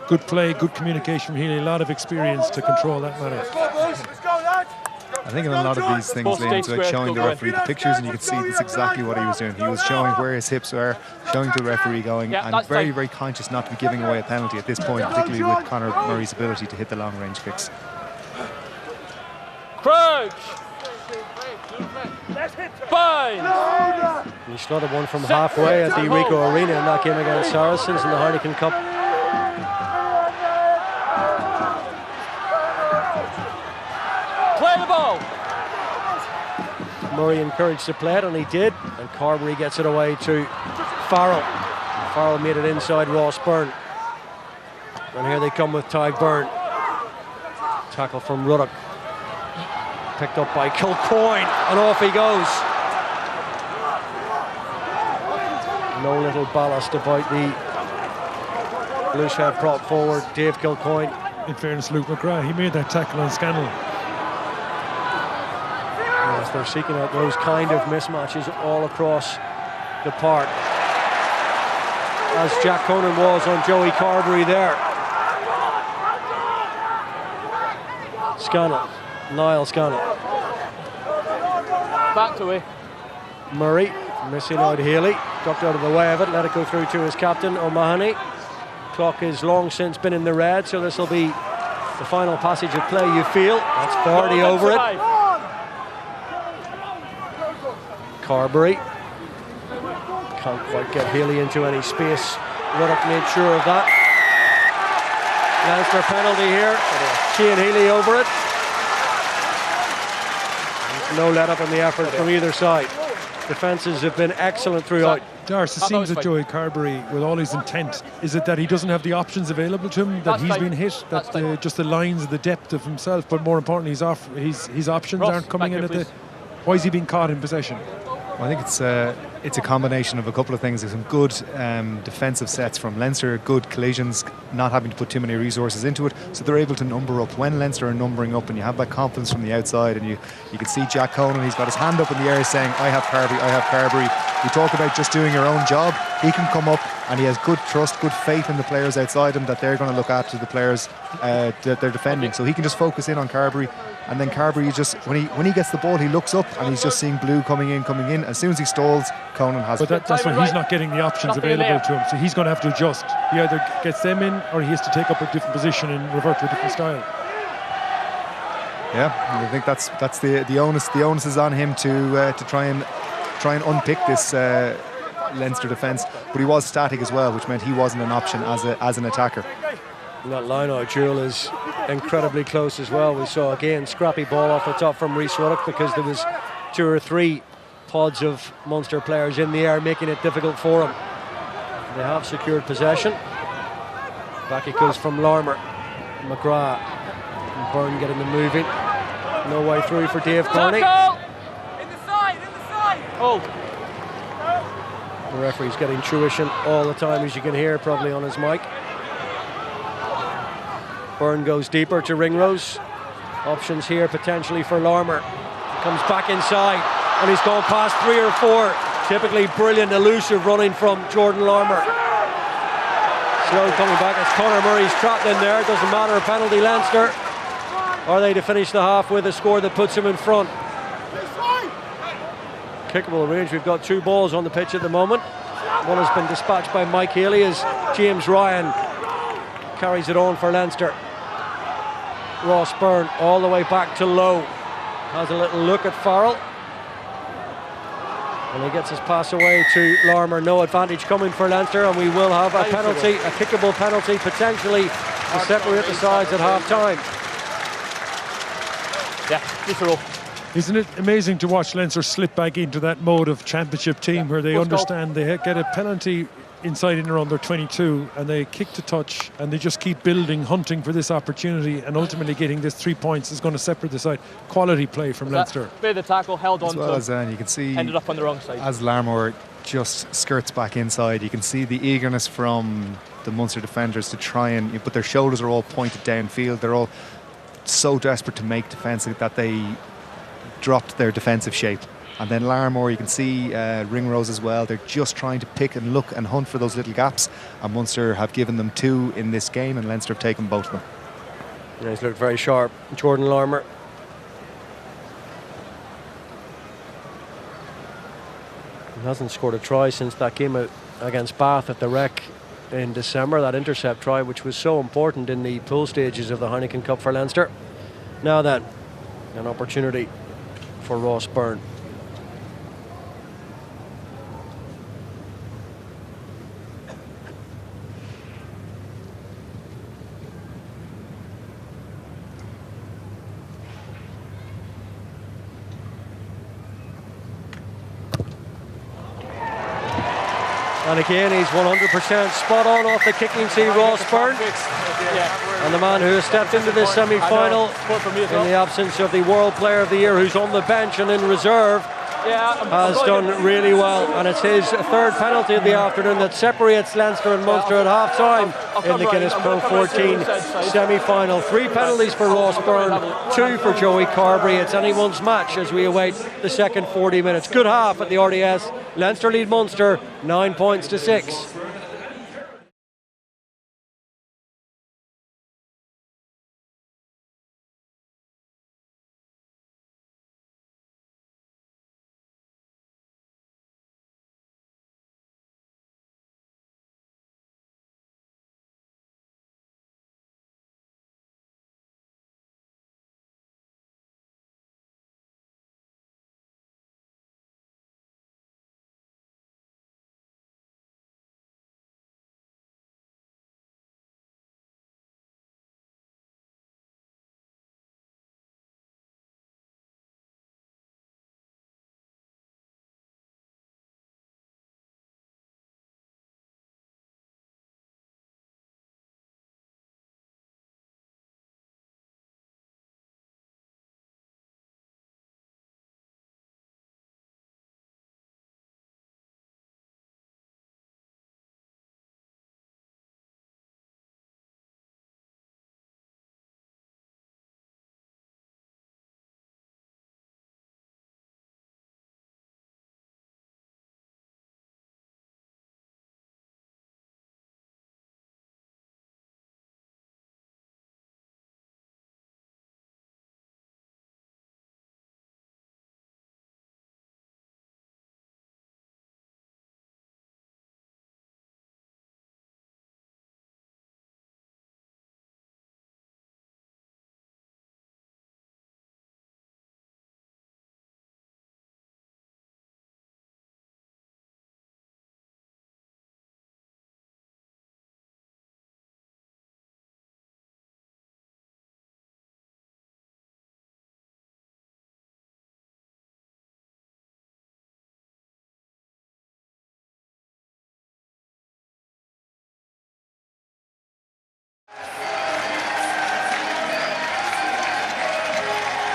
Good play, good communication from Healy, a lot of experience to control that matter. I think in a lot of these things, Liam, it's like showing the referee the pictures, and you can see that's exactly what he was doing. He was showing where his hips were, showing to the referee going, and very, very conscious not to be giving away a penalty at this point, particularly with Conor Murray's ability to hit the long range kicks. Crouch! Bind! He slotted one from halfway at the Ricoh Arena in that game against Saracens in the Heineken Cup. Play the ball! Murray encouraged to play it, and he did. And Carberry gets it away to Farrell. Farrell made it inside Ross Byrne. And here they come with Tyg Byrne. Tackle from Ruddock. Picked up by Kilcoyne, and off he goes. No little ballast about the loose head prop forward, Dave Kilcoyne. In fairness, Luke McGrath, he made that tackle on Scannell. Yes, they're seeking out those kind of mismatches all across the park, as Jack Conan was on Joey Carberry there. Scannell, Niall Scannell. Back to it. Murray missing out Healy, ducked out of the way of it, let it go through to his captain O'Mahony. Clock is long since been in the red, so this will be the final passage of play, you feel. That's Vardy over it. Carberry can't quite get Healy into any space. Ruddock made sure of that. Leinster penalty here. Cian Healy over it. No let up in the effort from either side. Defences have been excellent throughout. Darce, it seems that Joey Carberry, with all his intent, is it that he doesn't have the options available to him, that he's been hit, that just the lines, the depth of himself, but more importantly, his options aren't coming in at the... Why is he being caught in possession? Well, I think it's a combination of a couple of things. There's some good defensive sets from Leinster, good collisions, not having to put too many resources into it, so they're able to number up. When Leinster are numbering up and you have that confidence from the outside, and you can see Jack Conan, he's got his hand up in the air saying, I have Carberry, I have Carberry. We talk about just doing your own job. He can come up and he has good trust, good faith in the players outside him that they're going to look after the players that they're defending. So he can just focus in on Carberry, and then Carberry just, when he gets the ball, he looks up and he's just seeing blue coming in. As soon as he stalls, Conan has it. But that's when he's not getting the options available to him, so he's going to have to adjust. He either gets them in or he has to take up a different position and revert to a different style. Yeah, I think that's the onus. The onus is on him to try and unpick this Leinster defence. But he was static as well, which meant he wasn't an option as an attacker. And that line-out duel is incredibly close as well. We saw again scrappy ball off the top from Rhys Ruddock because there was 2 or 3 pods of Munster players in the air making it difficult for him. They have secured possession. Back it goes from Larmour, McGrath, and Byrne getting them moving. No way through for Dave Kearney. In the side. Hold. The referee's getting tuition all the time, as you can hear probably on his mic. Byrne goes deeper to Ringrose. Options here potentially for Larmour. Comes back inside and he's gone past 3 or 4. Typically brilliant, elusive running from Jordan Larmour. Slow coming back as Conor Murray's trapped in there. Doesn't matter, a penalty Leinster. Are they to finish the half with a score that puts him in front? Kickable range. We've got 2 balls on the pitch at the moment. One has been dispatched by Mike Healy as James Ryan carries it on for Leinster. Ross Byrne all the way back to Lowe. Has a little look at Farrell. And he gets his pass away to Larmour. No advantage coming for Leinster, and we will have a penalty, a kickable penalty potentially to separate the sides at half-time. Yeah, just a roll. Isn't it amazing to watch Leinster slip back into that mode of championship team where they understand they get a penalty inside in around their 22 and they kick to touch and they just keep building, hunting for this opportunity, and ultimately getting this 3 points is going to separate the side. Quality play from Leinster. Bit of the tackle, held on as to you can see, ended up on the wrong side. As Larmour just skirts back inside, you can see the eagerness from the Munster defenders to try and, but their shoulders are all pointed downfield. They're all so desperate to make defence that they dropped their defensive shape. And then Larmour, you can see Ringrose as well. They're just trying to pick and look and hunt for those little gaps. And Munster have given them 2 in this game, and Leinster have taken both of them. Yeah, he's looked very sharp, Jordan Larmour. He hasn't scored a try since that game out against Bath at the Rec in December, that intercept try, which was so important in the pool stages of the Heineken Cup for Leinster. Now then, an opportunity for Ross Byrne. And again, he's 100% spot on off the kicking tee, Ross Byrne. And the man who has stepped into this semi-final in the absence of the World Player of the Year, who's on the bench and in reserve, has done really well. And it's his 3rd penalty of the afternoon that separates Leinster and Munster at half-time in the Guinness PRO14 semi-final. 3 penalties for Ross Byrne, 2 for Joey Carbery. It's anyone's match as we await the second 40 minutes. Good half at the RDS. Leinster lead Munster 9 points to 6.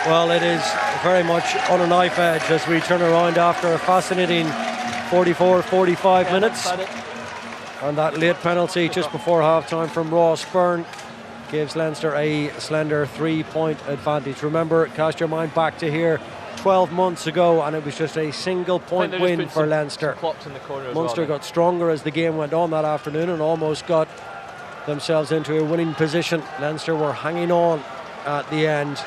Well, it is very much on a knife edge as we turn around after a fascinating 44-45 minutes. And that late penalty just before half-time from Ross Byrne gives Leinster a slender 3-point advantage. Remember, cast your mind back to here 12 months ago, and it was just a single-point win for Leinster. Munster got stronger as the game went on that afternoon and almost got themselves into a winning position. Leinster were hanging on at the end,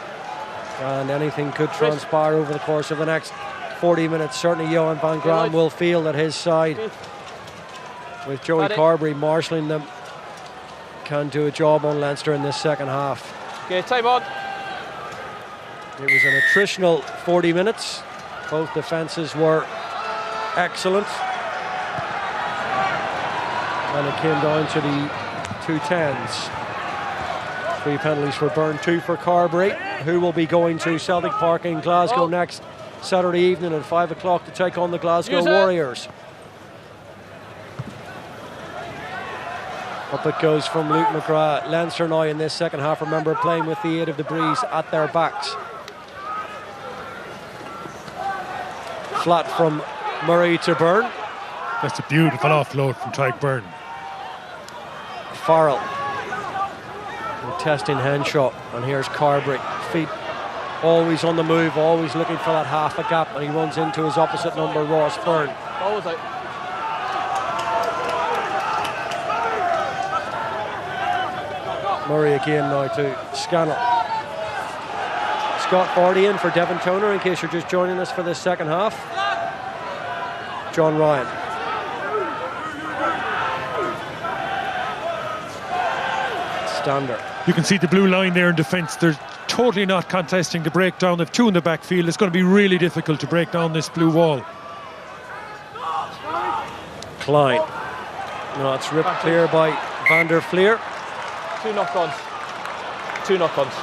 and anything could transpire over the course of the next 40 minutes. Certainly Johan van Graan will feel that his side, with Joey Carbery marshalling them, can do a job on Leinster in this second half. Okay, time on. It was an attritional 40 minutes. Both defences were excellent. And it came down to the 2 10s. 3 penalties for Byrne, 2 for Carberry, who will be going to Celtic Park in Glasgow next Saturday evening at 5 o'clock to take on the Glasgow Warriors. Up it goes from Luke McGrath. Leinster now in this second half, remember, playing with the aid of the breeze at their backs. Flat from Murray to Byrne. That's a beautiful offload from Tyke Byrne. Farrell. Testing hand shot, and here's Carberry. Feet always on the move, always looking for that half a gap, and he runs into his opposite number, Ross Byrne. Always out. Murray again now to Scannell. Scott Vardy in for Devon Toner, in case you're just joining us for this second half. John Ryan. Stander. You can see the blue line there in defence. They're totally not contesting the breakdown. They've 2 in the backfield. It's going to be really difficult to break down this blue wall. Klein. No, it's ripped clear by Van der Fleer. 2 knock-ons. 2 knock-ons.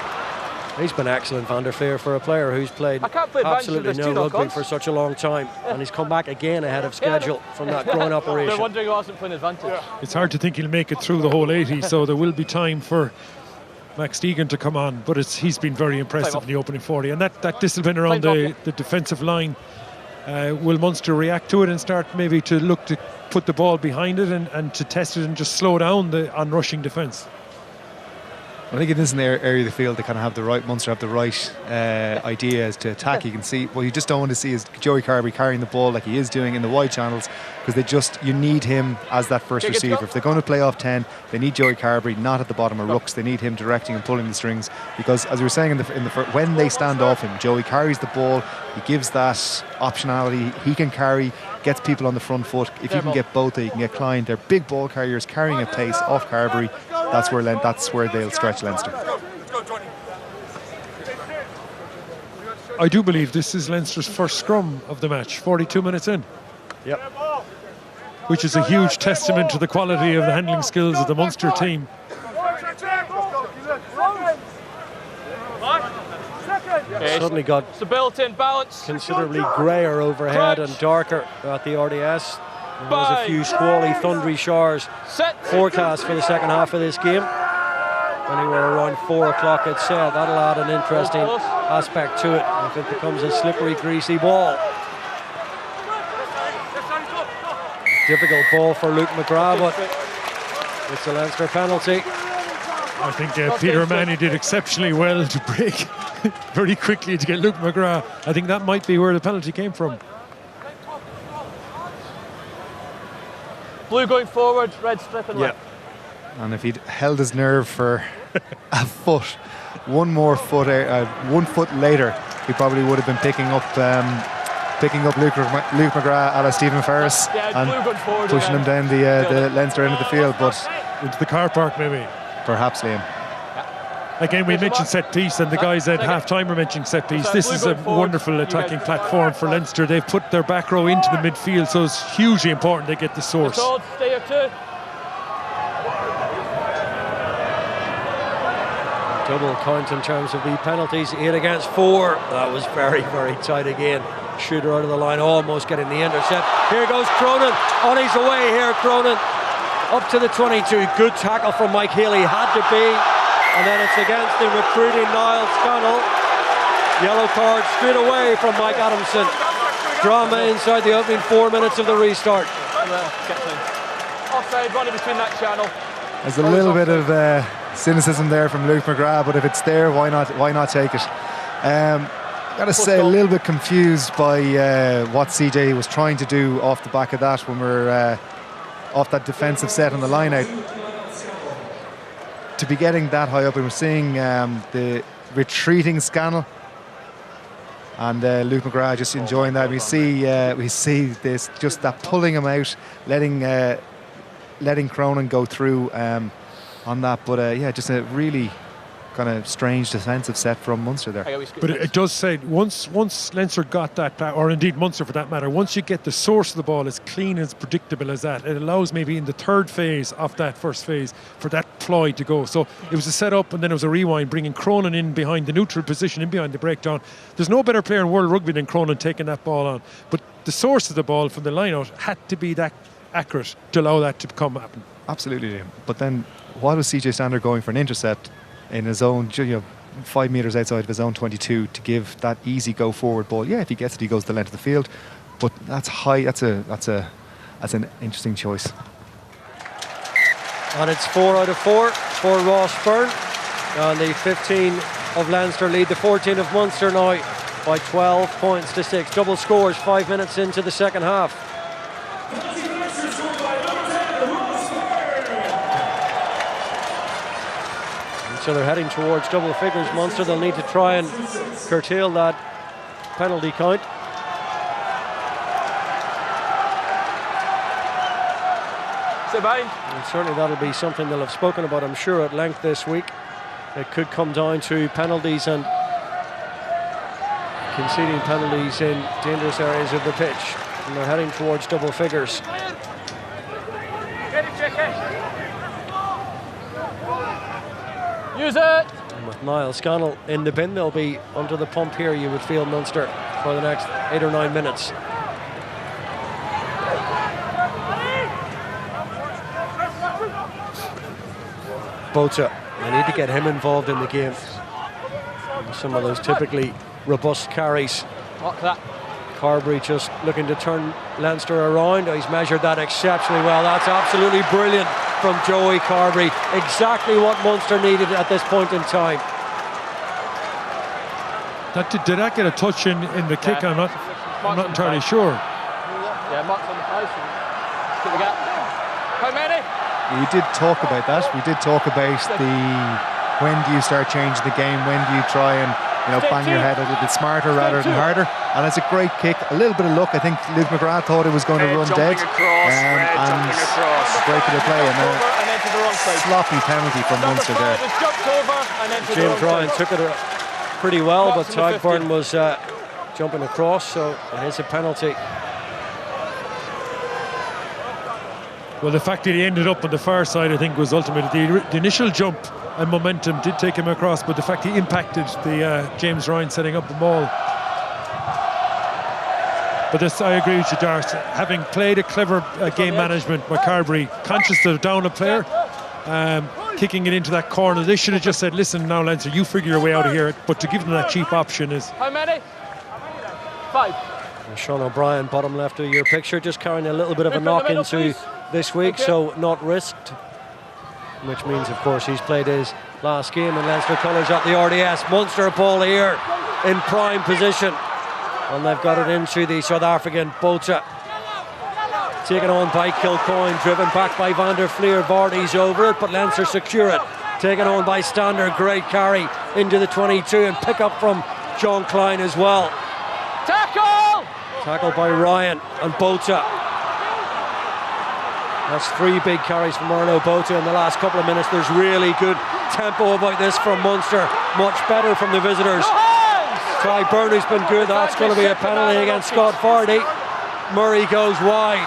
He's been excellent, Van der Fleer, for a player who's played absolutely no rugby for such a long time. And he's come back again ahead of schedule from that groin operation. They're wondering who hasn't playing advantage. It's hard to think he'll make it through the whole 80, so there will be time for Max Deegan to come on, but he's been very impressive in the opening 40. And that discipline around the defensive line, will Munster react to it and start maybe to look to put the ball behind it and to test it and just slow down the on-rushing defence? I think in this area of the field, they kind of have the right, Munster have the right idea as to attack. You can see, what you just don't want to see is Joey Carberry carrying the ball like he is doing in the wide channels, because you need him as that first receiver. If they're going to play off 10, they need Joey Carberry not at the bottom of rucks. They need him directing and pulling the strings, because as we were saying in the when they stand off him, Joey carries the ball, he gives that optionality, he can carry, gets people on the front foot. If you can get both, you can get Klein. They're big ball carriers carrying a pace off Carberry. That's where they'll stretch Leinster. I do believe this is Leinster's first scrum of the match, 42 minutes in. Yep. Which is a huge testament to the quality of the handling skills of the Munster team. Suddenly got built-in balance. Considerably greyer overhead and darker at the RDS. There was a few squally, thundery showers forecast for the second half of this game. Anywhere around 4 o'clock, it's said. That'll add an interesting aspect to it if it becomes a slippery, greasy ball. Difficult ball for Luke McGrath, but it's a Leinster penalty. I think Peter O'Mahony did exceptionally well to break very quickly to get Luke McGrath. I think that might be where the penalty came from. Blue going forward, red stripping left. And if he'd held his nerve for a foot, 1 foot later, he probably would have been picking up Luke McGrath a la Stephen Ferris and pushing him down the Leinster end of the field, but into the car park maybe. Perhaps, Liam. Again, we mentioned set piece, and the guys at half time were mentioning set piece. This is a wonderful attacking platform for Leinster. They've put their back row into the midfield, so it's hugely important they get the source. Stay here too. Double count in terms of the penalties, 8 against 4. That was very, very tight again. Shooter out of the line, almost getting the intercept. Here goes Cronin, on his way here, Cronin. Up to the 22, good tackle from Mike Healy, had to be. And then it's against the recruiting Niall Scannell. Yellow card straight away from Mike Adamson. Drama inside the opening 4 minutes of the restart. Offside, running between that channel. There's a little bit of cynicism there from Luke McGrath, but if it's there, why not take it? Got to say, a little bit confused by what CJ was trying to do off the back of that when we're off that defensive set on the line out. To be getting that high up, and we're seeing the retreating Scannell and Luke McGrath just enjoying that. We see this, just that pulling him out, letting Cronin go through on that. But yeah, just a really kind of strange defensive set from Munster there. But it does say once Leinster got that, or indeed Munster for that matter, once you get the source of the ball as clean and as predictable as that, it allows maybe in the third phase of that first phase for that ploy to go. So it was a set up and then it was a rewind, bringing Cronin in behind the neutral position, in behind the breakdown. There's no better player in world rugby than Cronin taking that ball on. But the source of the ball from the line-out had to be that accurate to allow that to happen. Absolutely. But then what was CJ Stander going for an intercept in his own, 5 metres outside of his own 22 to give that easy go forward ball? Yeah, if he gets it, he goes the length of the field. But that's high. That's an interesting choice. And it's 4 out of 4 for Ross Byrne. And the 15 of Leinster lead the 14 of Munster now by 12 points to 6. Double scores 5 minutes into the second half. And so they're heading towards double figures. Munster, they'll need to try and curtail that penalty count. And certainly that'll be something they'll have spoken about, I'm sure, at length this week. It could come down to penalties and conceding penalties in dangerous areas of the pitch. And they're heading towards double figures. Use it! And with Niall Scannell in the bin, they'll be under the pump here, you would feel, Munster, for the next 8 or 9 minutes. Bota, they need to get him involved in the game. Some of those typically robust carries. Look that. Carberry just looking to turn Leinster around. He's measured that exceptionally well. That's absolutely brilliant from Joey Carberry. Exactly what Munster needed at this point in time. Did that get a touch in the kick? I'm not entirely sure. Yeah, marks on the face. Get the gap. How many? We did talk about that. We did talk about when do you start changing the game? When do you try and bang your head a little bit smarter rather than harder? And it's a great kick. A little bit of luck. I think Luke McGrath thought it was going to run dead. And great bit of play. And a sloppy penalty from Munster there. James Ryan took it pretty well, but Tadhg was jumping across, so it is a penalty. Well, the fact that he ended up on the far side, I think, was ultimately the initial jump and momentum did take him across, but the fact he impacted the James Ryan setting up the maul. But this, I agree with you, Darce. Having played a clever game management by Carberry, conscious of down a player, kicking it into that corner, they should have just said, listen now, Leinster, you figure your way out of here. But to give them that cheap option is... How many? 5. And Sean O'Brien, bottom left of your picture, just carrying a little bit of a knock into this week, so not risked. Which means, of course, he's played his last game in Leinster colours at the RDS. Munster ball here in prime position. And they've got it into the South African Bota. Taken on by Kilcoyne, driven back by Van der Fleer. Vardy's over it, but Leinster secure it. Taken on by Stander, great carry into the 22 and pick up from John Klein as well. Tackle! Tackled by Ryan and Bota. That's 3 big carries from Arno Bota in the last couple of minutes. There's really good tempo about this from Munster. Much better from the visitors. Ty Burney's been good. That's going to be a penalty against Scott Fardy. Murray goes wide.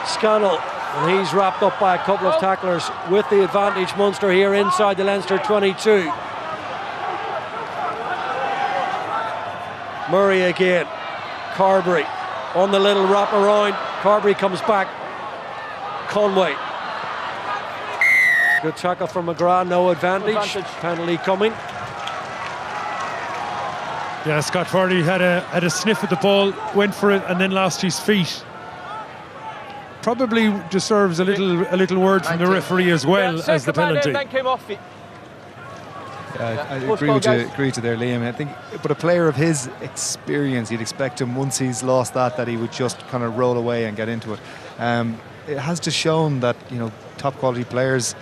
Scannell, and he's wrapped up by a couple of tacklers with the advantage. Munster here inside the Leinster 22. Murray again. Carberry on the little wrap around. Carberry comes back. Conway. Good tackle from McGrath, no advantage. Penalty coming. Yeah, Scott Fardy had a sniff at the ball, went for it, and then lost his feet. Probably deserves a little word from the referee as well as the penalty. Came off it. I agree with you there, Liam. I think, but a player of his experience, you'd expect him once he's lost that he would just kind of roll away and get into it. It has just shown that top quality players.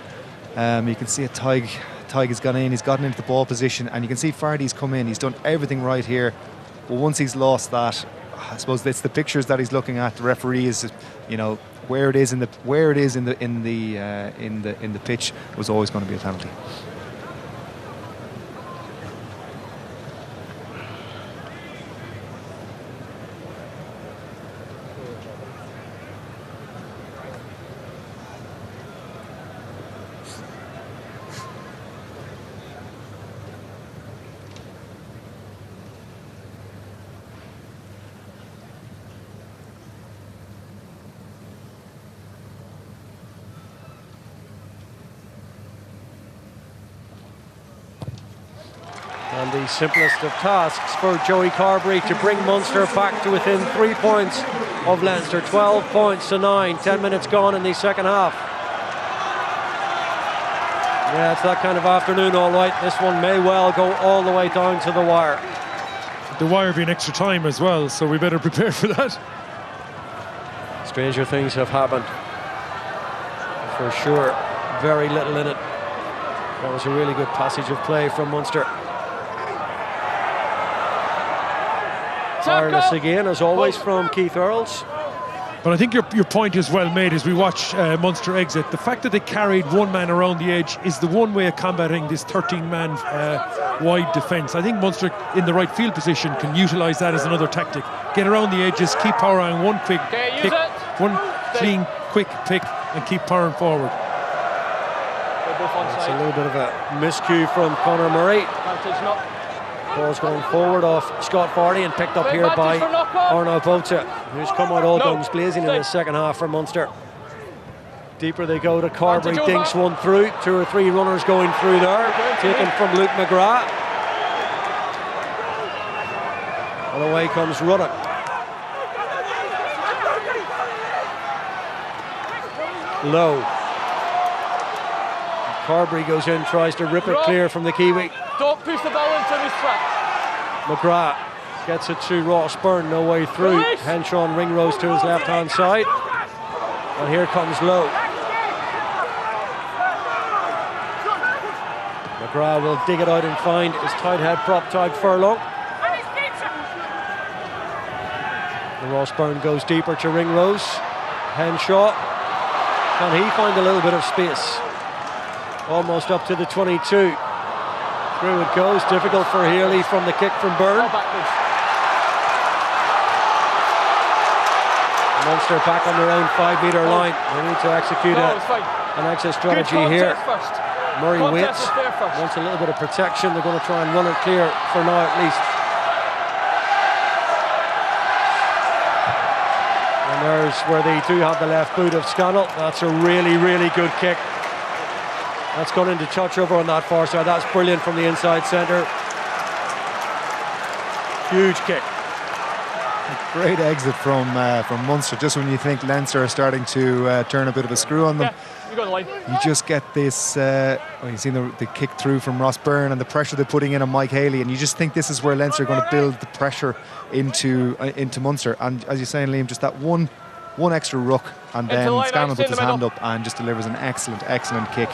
You can see Tadhg has gone in, he's gotten into the ball position, and you can see Fardy's come in. He's done everything right here, but once he's lost that, I suppose it's the pictures that he's looking at. The referee is, where it is in the pitch was always going to be a penalty. And the simplest of tasks for Joey Carberry to bring Munster back to within 3 points of Leinster. 12 points to 9, 10 minutes gone in the second half. Yeah, it's that kind of afternoon, all right. This one may well go all the way down to the wire. The wire being extra time as well, so we better prepare for that. Stranger things have happened, for sure. Very little in it. That was a really good passage of play from Munster. Tireless again, as always, from Keith Earls. But I think your point is well made as we watch Munster exit. The fact that they carried one man around the edge is the one way of combating this 13-man wide defence. I think Munster, in the right field position, can utilise that as another tactic. Get around the edges, keep powering one quick pick, one clean, quick pick, and keep powering forward. It's a little bit of a miscue from Conor Murray. Ball's going forward off Scott Fardy and picked up here by Arno Bota, who's come out all guns blazing in the second half for Munster. Deeper they go to Carberry, dinks one through. 2 or 3 runners going through there, taken from Luke McGrath. And away comes Ruddock. Low. Carberry goes in, tries to rip it clear from the Kiwi. Don't push the ball into his track. McGrath gets it to Ross Byrne, no way through. Henshaw and Ringrose to his left-hand side. And here comes Lowe. McGrath will dig it out and find his tight head prop, Tadhg Furlong. And Ross Byrne goes deeper to Ringrose. Henshaw. Can he find a little bit of space? Almost up to the 22. Through it goes, difficult for Healy from the kick from Byrne. Munster back on their own 5-metre line. They need to execute an exit strategy here. Murray waits, wants a little bit of protection. They're going to try and run it clear for now at least. And there's where they do have the left boot of Scannell. That's a really, really good kick. That's gone into touch over on that far side. That's brilliant from the inside centre. Huge kick. Great exit from Munster. Just when you think Leinster are starting to turn a bit of a screw on them, you just get this. You've seen the kick through from Ross Byrne and the pressure they're putting in on Mike Haley, and you just think this is where Leinster are going to build the pressure into Munster. And as you're saying, Liam, just that one extra ruck, and then Scannell puts his hand up and just delivers an excellent kick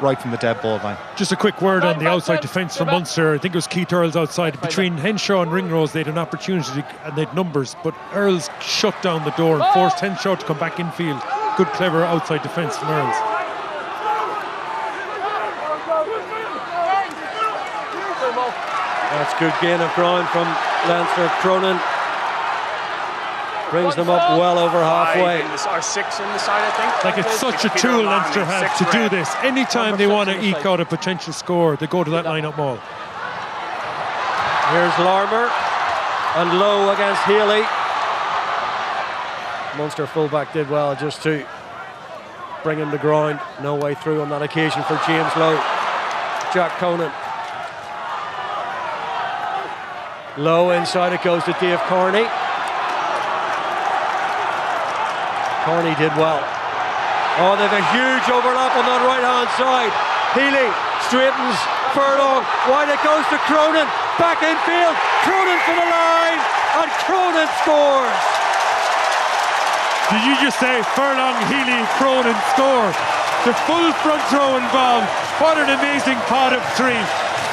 right from the dead ball line. Just a quick word on the outside defence for Munster. I think it was Keith Earls outside. Between Henshaw and Ringrose, they had an opportunity and they had numbers, but Earls shut down the door and forced Henshaw to come back infield. Good, clever outside defence from Earls. That's good gain of ground from Leinster. Cronin brings them up well over halfway. Or 6 in the side, I think. Like, it's such a tool Leinster have to do this. Anytime they want to eke out a potential score, they go to that line-up maul. Here's Larmour and Lowe against Healy. Munster fullback did well just to bring him to ground. No way through on that occasion for James Lowe. Jack Conan. Low inside it goes to Dave Carney. Carney did well. Oh, they've a huge overlap on that right-hand side. Healy straightens Furlong. Wide it goes to Cronin. Back infield. Cronin for the line. And Cronin scores. Did you just say Furlong, Healy, Cronin score? The full front row involved. What an amazing pod of 3.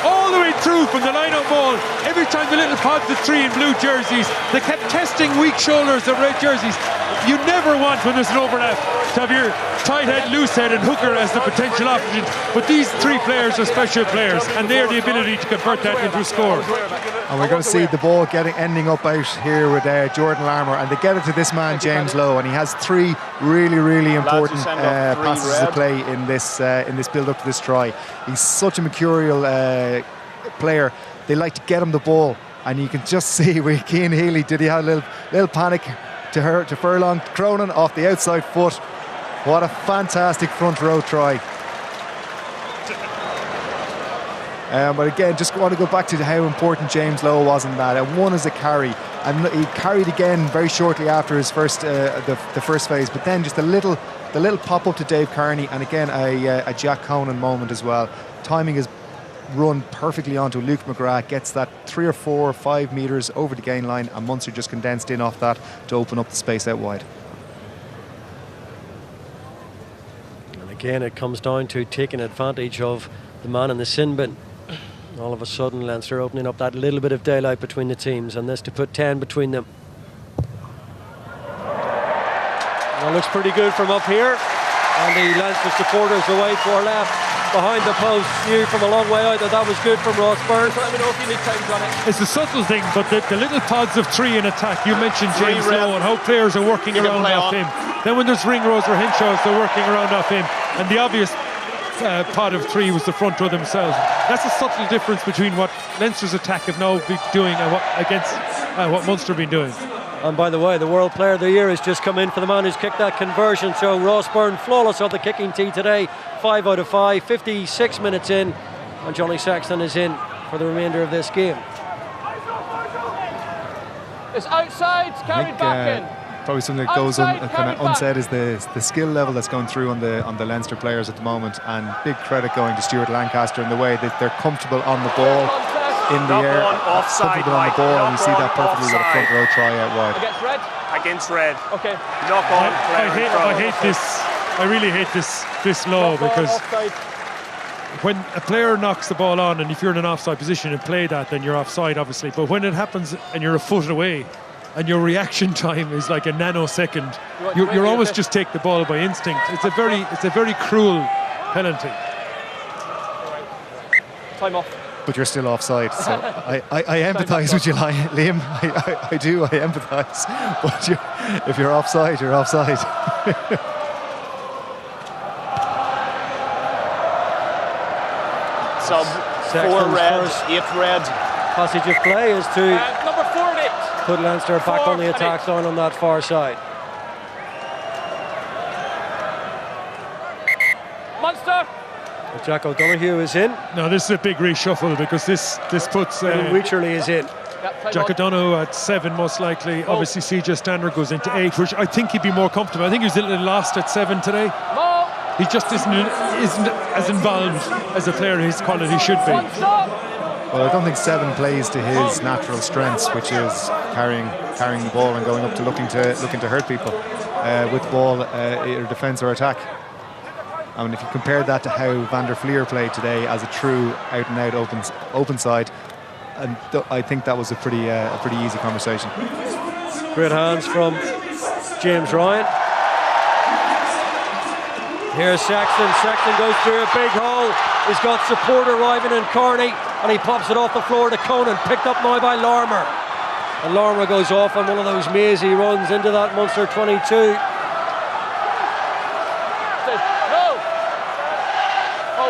All the way through from the line-up ball. Every time the little pods of 3 in blue jerseys, they kept testing weak shoulders of red jerseys. You never want, when there's an overlap, to have your tight head, loose head and hooker as the potential options. But these 3 players are special players, and they are the ability to convert that into a score. And we're going to see the ball ending up out here with Jordan Larmour, and they get it to this man James Lowe, and he has 3 really, really important passes to play in this build-up to this try. He's such a mercurial player. They like to get him the ball, and you can just see with Cian Healy, did he have a little panic to Furlong. Cronin off the outside foot. What a fantastic front row try. But again, just want to go back to how important James Lowe was in that. And one is a carry, and he carried again very shortly after his first the first phase. But then just the little pop up to Dave Kearney, and again a Jack Conan moment as well. Timing is run perfectly onto Luke McGrath, gets that 3 or 4 or 5 metres over the gain line, and Munster just condensed in off that to open up the space out wide. And again, it comes down to taking advantage of the man in the sin bin. All of a sudden, Leinster opening up that little bit of daylight between the teams, and this to put 10 between them. Well, looks pretty good from up here, and the Leinster supporters away for left behind the post knew from a long way out that was good from Ross Byrne. Let me know if you need time on it. It's a subtle thing, but the little pods of 3 in attack. You mentioned James Lowe and how players are working around off him. Then when there's Ringrose or Hinshaws, they're working around off him. And the obvious pod of 3 was the front row themselves. That's a subtle difference between what Leinster's attack have now been doing and what Munster have been doing. And by the way, the World Player of the Year has just come in for the man who's kicked that conversion. So Ross Byrne flawless on the kicking tee today. 5 out of 5, 56 minutes in, and Johnny Sexton is in for the remainder of this game. It's outside, carried back in. Probably something that goes kind of unsaid is the skill level that's going through on the Leinster players at the moment, and big credit going to Stuart Lancaster in the way that they're comfortable on the ball. In the air, offside, on the ball, and you see that perfectly with a front row try out wide. Against red? Against red. Okay. Knock on. I hate this. I really hate this law, because when a player knocks the ball on, and if you're in an offside position and play that, then you're offside, obviously. But when it happens and you're a foot away, and your reaction time is like a nanosecond, you're almost just take the ball by instinct. It's a very cruel penalty. Time off. But you're still offside, so I empathise with you, Liam. I do, I empathise. But if you're offside, you're offside. Sub 4 red, 8 red. Passage of play is to number 48. Put Leinster back on the attack line on that far side. Munster. Jack O'Donoghue is in. No, this is a big reshuffle, because this puts Wycherley is in. Jack O'Donoghue at 7 most likely. Obviously CJ Stander goes into 8, which I think he'd be more comfortable. I think he was a little lost at 7 today. He just isn't as involved as a player his quality should be. Well, I don't think 7 plays to his natural strengths, which is carrying the ball and going up to looking to hurt people with ball, either defence or attack. I mean, if you compare that to how Van der Fleer played today as a true out-and-out open side, and I think that was a pretty easy conversation. Great hands from James Ryan. Here's Sexton. Sexton goes through a big hole. He's got support arriving in Kearney, and he pops it off the floor to Conan, picked up now by Larmour. And Larmour goes off on one of those mazy runs into that Munster 22.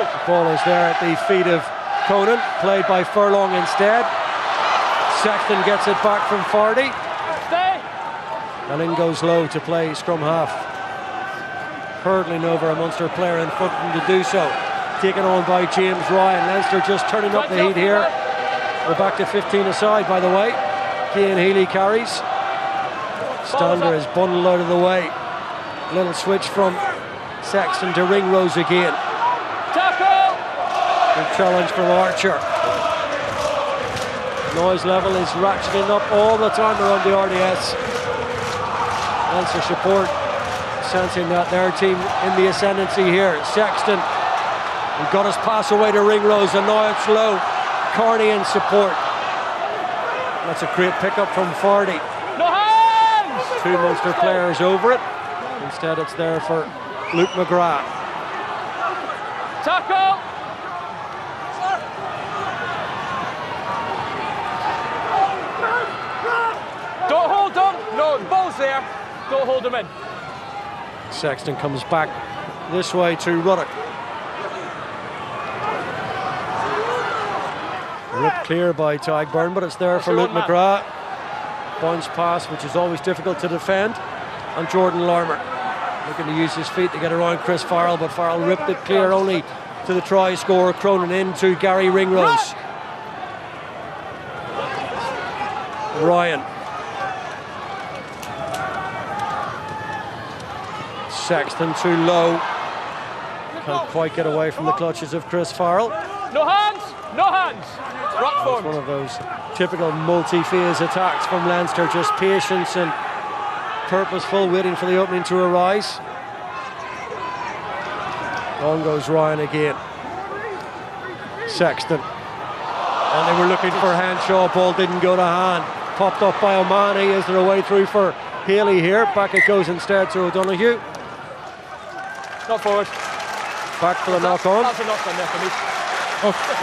The ball is there at the feet of Conan, played by Furlong instead. Sexton gets it back from Fardy. And in goes Lowe to play scrum half. Hurdling over a Munster player in front of him to do so. Taken on by James Ryan. Leinster just turning up the heat here. We're back to 15 aside, by the way. Cian Healy carries. Stander is bundled out of the way. Little switch from Sexton to Ringrose again. Good challenge from Archer. Noise level is ratcheting up all the time around the RDS. Leinster support sensing that their team in the ascendancy here. Sexton, he got his pass away to Ringrose, and now it's Lowe. Kearney in support. That's a great pickup from Fardy. No hands! 2 Munster players over it. Instead it's there for Luke McGrath. Tackle! Don't hold them. No, the ball's there. Don't hold them in. Sexton comes back this way to Ruddock. Ripped clear by Tadhg Byrne, but it's there for Luke McGrath. Bounce pass, which is always difficult to defend. And Jordan Larmour looking to use his feet to get around Chris Farrell, but Farrell ripped it clear only to the try scorer, Cronin into Gary Ringrose. Ryan. Sexton too low. Can't quite get away from the clutches of Chris Farrell. No hands! No hands! Rock It's forward. one of those typical multi-phase attacks from Leinster, just patience and purposeful, waiting for the opening to arise. On goes Ryan again. Sexton. And they were looking for Henshaw, ball didn't go to hand. Popped up by O'Mahony. Is there a way through for Haley here? Back it goes instead to O'Donoghue. Not forward. Back for the knock-on. That's a knock-on there for me.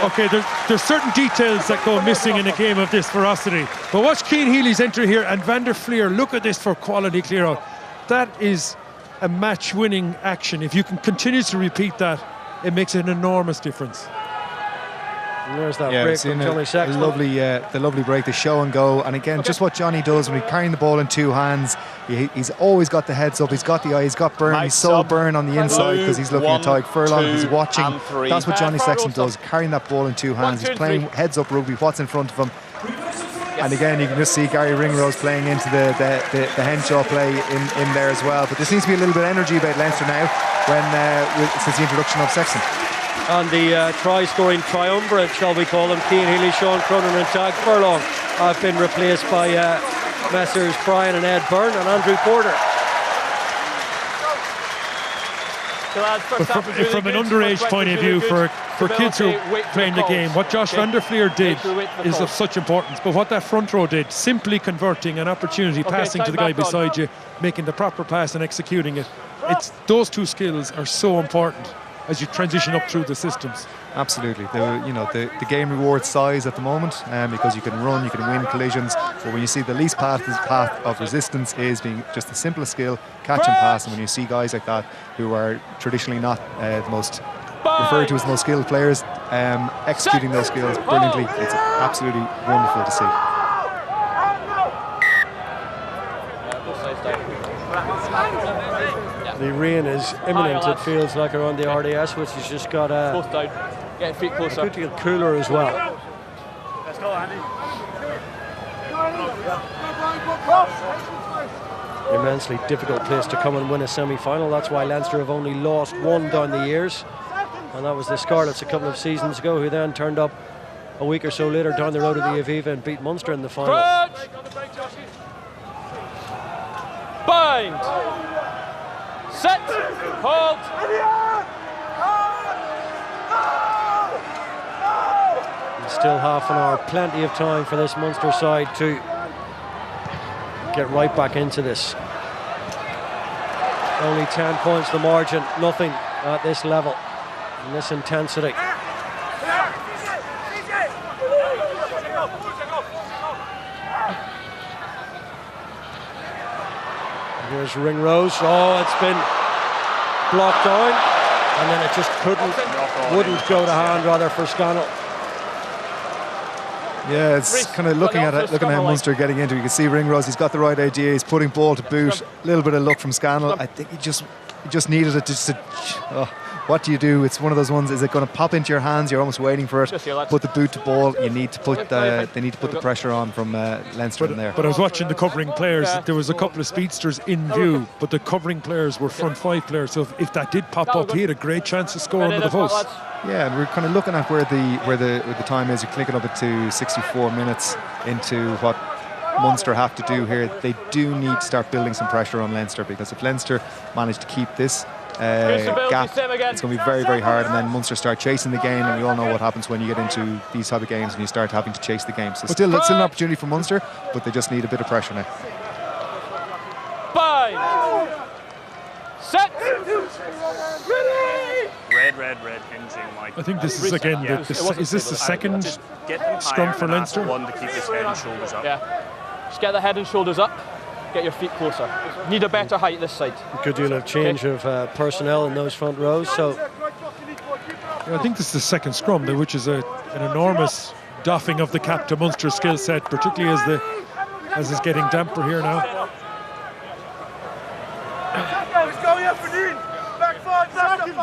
Okay, there's certain details that go missing in a game of this ferocity. But watch Cian Healy's entry here, and Van der Fleer, look at this for quality clear-out. That is a match-winning action. If you can continue to repeat that, it makes an enormous difference. And there's that Yeah, break it's from in Johnny Sexton. the lovely break, the show and go. And again, just what Johnny does when he's carrying the ball in two hands. He's always got the heads up, he's got the eye, he's got burn, Nice he's so sub. burn on the inside because he's looking at 1, Tyke Furlong, 2, he's watching. and 3. That's what Johnny Sexton Farrell does, carrying that ball in two hands. 1, 2, He's playing 3. heads up rugby, what's in front of him. And again, you can just see Gary Ringrose playing into the Henshaw play in there as well. But there seems to be a little bit of energy about Leinster now since the introduction of Sexton. And the try-scoring triumvirate, shall we call them, Cian Healy, Sean Cronin and Tadhg Furlong, have been replaced by Messrs Brian and Ed Byrne and Andrew Porter. But from an underage point of view, for kids who are playing the game, what Josh Van der Fleer did is of such importance. But what that front row did, simply converting an opportunity, passing to the guy beside you, making the proper pass and executing it, those two skills are so important as you transition up through the systems. Absolutely. The game rewards size at the moment because you can run, you can win collisions, but when you see the least path of resistance is being just the simplest skill, catch and pass, and when you see guys like that who are traditionally not the most referred to as the most skilled players executing those skills brilliantly, it's absolutely wonderful to see. The rain is imminent, it feels like, around the RDS, which has just got Both down. Get your feet closer. good to get cooler as well. Let's go, Andy. Immensely difficult place to come and win a semi-final. That's why Leinster have only lost one down the years, and that was the Scarlets a couple of seasons ago, who then turned up a week or so later down the road to the Aviva and beat Munster in the final. Crunch. Bind. Set. Hold. And still half an hour, plenty of time for this Munster side to get right back into this. Only 10 points the margin, nothing at this level, in this intensity. Here's Ringrose. Oh, it's been blocked down, and then it just wouldn't go to hand rather for Scannell. Yeah, it's kind of looking at how Munster getting into. You can see Ringrose, he's got the right idea, he's putting ball to boot. A little bit of luck from Scannell. I think he just needed it what do you do? It's one of those ones, is it going to pop into your hands? You're almost waiting for it. Put the boot to ball. You need to put they need to put the pressure on from Leinster in there. But I was watching the covering players. There was a couple of speedsters in view, but the covering players were front five players. So if that did pop up, he had a great chance to score under the post. Yeah, and we're kind of looking at where the time is. You're clicking up it to 64 minutes into what Munster have to do here. They do need to start building some pressure on Leinster, because if Leinster manage to keep this gap, it's going to be very, very hard, and then Munster start chasing the game, and we all know what happens when you get into these type of games and you start having to chase the game. So still an opportunity for Munster, but they just need a bit of pressure now. Bind. Set. Red, hinging, Mike. I think this is again. Is this the second scrum for Leinster? One to keep his head and shoulders up. Yeah. Just get the head and shoulders up. Get your feet closer. Need a better height this side. A good deal of change of personnel in those front rows. So I think this is the second scrum, which is an enormous doffing of the cap to Munster's skill set, particularly as it's getting damper here now. Let's go, Verdien. Back 5 seconds.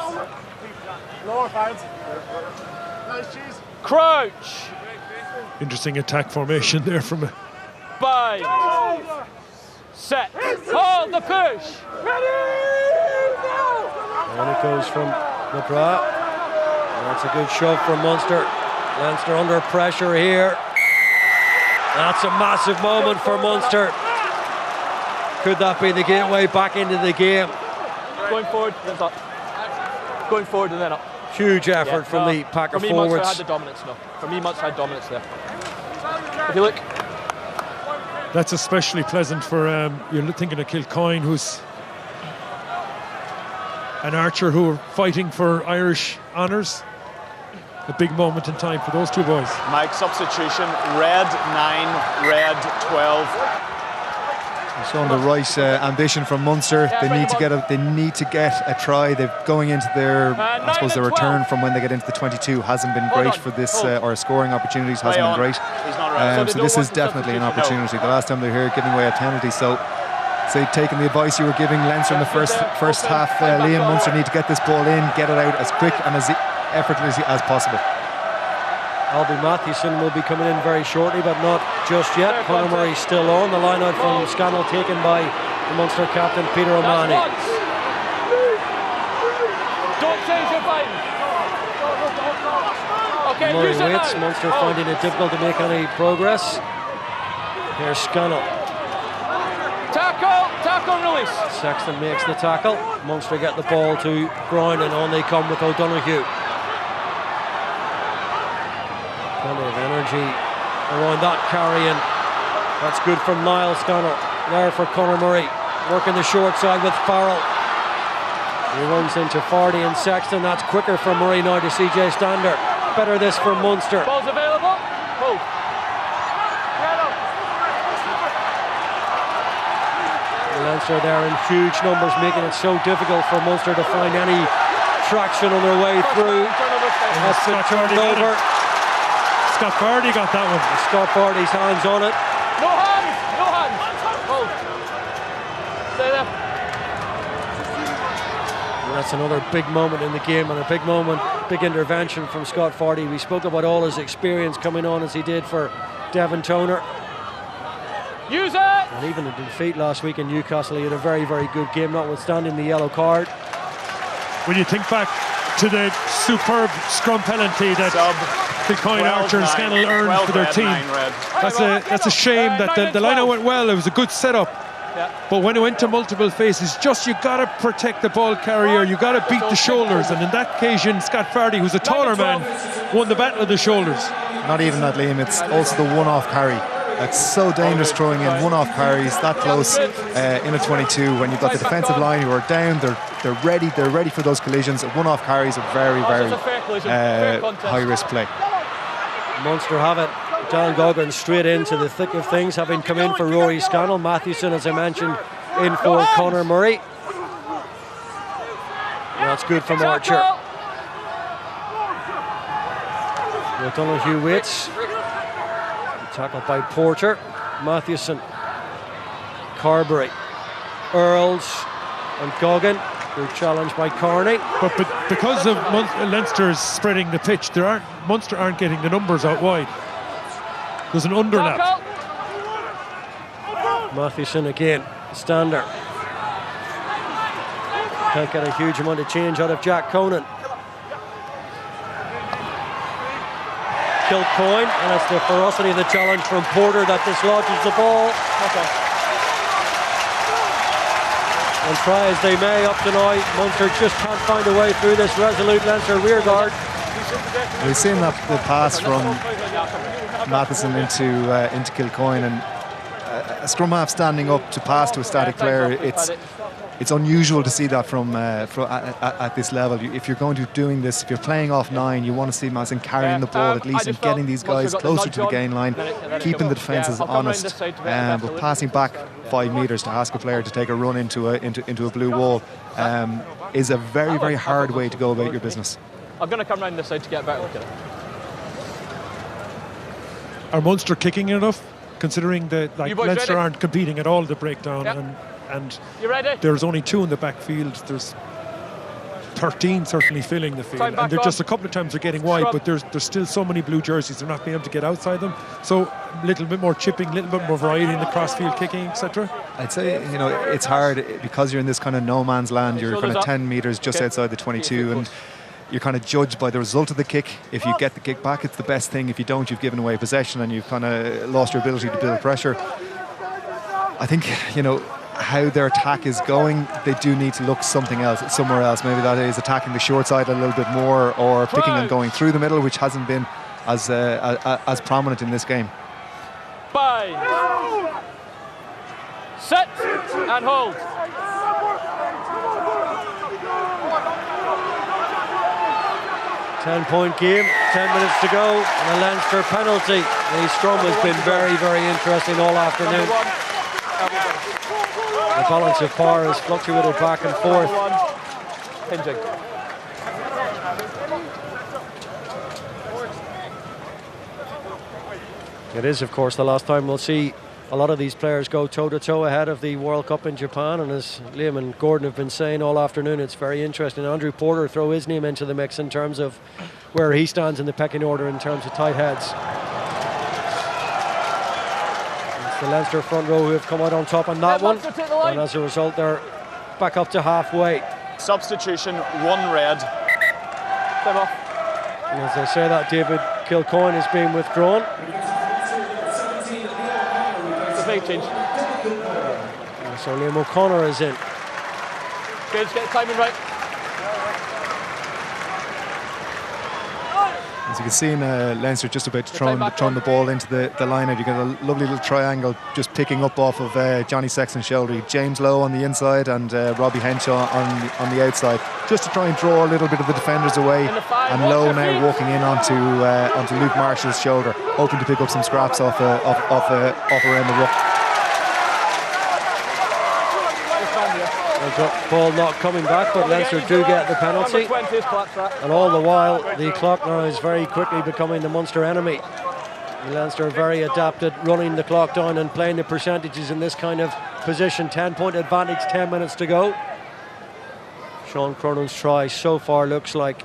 Lower fans. Nice cheese. Crouch. Interesting attack formation there from a... Bind. Set. Hold the push. And it goes from McGrath. And that's a good shove from Munster. Leinster under pressure here. That's a massive moment for Munster. Could that be the gateway back into the game? Going forward, then up. Going forward and then up. Huge effort from the pack of for me, forwards. Munster had the dominance now. For me, Munster had dominance there. If you look. That's especially pleasant for, you're thinking of Kilcoyne, who's an archer who are fighting for Irish honours. A big moment in time for those two boys. Mike, substitution, red 9, red 12. Showing the right ambition from Munster. They need to get a try. They're going into their, I suppose, their return from when they get into the 22 hasn't been great for this, or scoring opportunities hasn't been great. So this is definitely an opportunity. The last time they were here giving away a penalty, so taking the advice you were giving Leinster in the first half, Liam, Munster need to get this ball in, get it out as quick and as effortlessly as possible. Albie Mathewson will be coming in very shortly, but not just yet. Conor Murray still on. The line out from Scannell taken by the Munster captain, Peter O'Mahony. Don't change your mind. Okay, Murray use it waits. now. Munster finding it difficult to make any progress. Here's Scannell. Tackle and release. Sexton makes the tackle. Munster get the ball to Brown, and on they come with O'Donoghue. Plenty of energy around that carry, and that's good from Niall Scannell. There for Conor Murray, working the short side with Farrell. He runs into Fardy and Sexton. That's quicker from Murray now to CJ Stander. Better this for Munster. Ball's available. Move. Leinster there in huge numbers, making it so difficult for Munster to find any traction on their way through. That's been turned over. Scott Fardy got that one. Scott Fardy's hands on it. No hands. No hands. Hold. Stay there. And that's another big moment in the game, and a big moment, big intervention from Scott Fardy. We spoke about all his experience coming on as he did for Devon Toner. Use it. And even in defeat last week in Newcastle, he had a very, very good game, notwithstanding the yellow card. When you think back to the superb scrum penalty that Kilcoyne, Archer and Scannell earned for their team, that's a shame that the line-out went well. It was a good setup. Yeah. But when it went to multiple faces, you got to protect the ball carrier, you got to beat the shoulders, and in that occasion Scott Fardy, who's a taller man, won the battle of the shoulders. Not even that, Liam, it's also the one-off carry. It's so dangerous throwing in one-off carries that close in a 22 when you've got the defensive line who are down, they're ready for those collisions. One-off carries are very, very high-risk play. Munster have it. Dan Goggins straight into the thick of things, having come in for Rory Scannell. Mathewson, as I mentioned, in for Conor Murray. That's good from Archer. O'Donoghue waits. Tackled by Porter. Mathewson, Carberry, Earls and Goggin. Good challenge by Carney. But because of Leinster's spreading the pitch, Munster aren't getting the numbers out wide. There's an underlap. Mathewson again, Stander. Can't get a huge amount of change out of Jack Conan. Kilcoyne, and it's the ferocity of the challenge from Porter that dislodges the ball. And try as they may up to now, Munster just can't find a way through this resolute Leinster rearguard. We've seen the pass from Matheson into Kilcoyne, and a scrum half standing up to pass to a static player. It's unusual to see that from at this level. If you're going to be doing this, if you're playing off 9, you want to see Matheson carrying the ball at least and getting these guys closer to the gain line, keeping the defences honest, but passing back 5 metres to ask a player to take a run into a blue wall is a very, very hard way to go about your business. I'm going to come round this side to get a better look at it. Are Munster kicking enough, considering that Leinster aren't competing at all the breakdown, and you ready? There's only 2 in the backfield. There's 13 certainly filling the field, and they're just a couple of times they're getting wide, but there's still so many blue jerseys, they're not being able to get outside them. So a little bit more chipping, a little bit more variety in the crossfield kicking, etc. I'd say, you know, it's hard because you're in this kind of no man's land. You're kind of 10 metres just outside the 22, and you're kind of judged by the result of the kick. If you get the kick back, it's the best thing. If you don't, you've given away possession and you've kind of lost your ability to build pressure. I think, you know, how their attack is going, they do need to look somewhere else. Maybe that is attacking the short side a little bit more, or picking and going through the middle, which hasn't been as prominent in this game. 5, set and hold. Ten-point game, 10 minutes to go, and a Leinster penalty. The scrum has been very, very interesting all afternoon. The balance of power has fluctuated back and forth. Hinging. It is, of course, the last time we'll see a lot of these players go toe-to-toe ahead of the World Cup in Japan, and as Liam and Gordon have been saying all afternoon, it's very interesting. Andrew Porter throw his name into the mix in terms of where he stands in the pecking order in terms of tight heads. It's the Leinster front row who have come out on top on that one, and as a result they're back up to halfway. Substitution, 1 red. Time off. And as I say that, David Kilcoyne is being withdrawn. Big change. So Liam O'Connor is in. Okay, just get the timing right. As you can see, Leinster just about to throw the ball into the line out. You get a lovely little triangle just picking up off of Johnny Sexton's shoulder. James Lowe on the inside and Robbie Henshaw on the outside, just to try and draw a little bit of the defenders away. And Lowe now walking in onto Luke Marshall's shoulder, hoping to pick up some scraps off around the ruck. Ball not coming back, but Leinster do get the penalty. And all the while, the clock now is very quickly becoming the Munster enemy. Leinster are very adapted, running the clock down and playing the percentages in this kind of position. 10-point advantage, 10 minutes to go. Sean Cronan's try so far looks like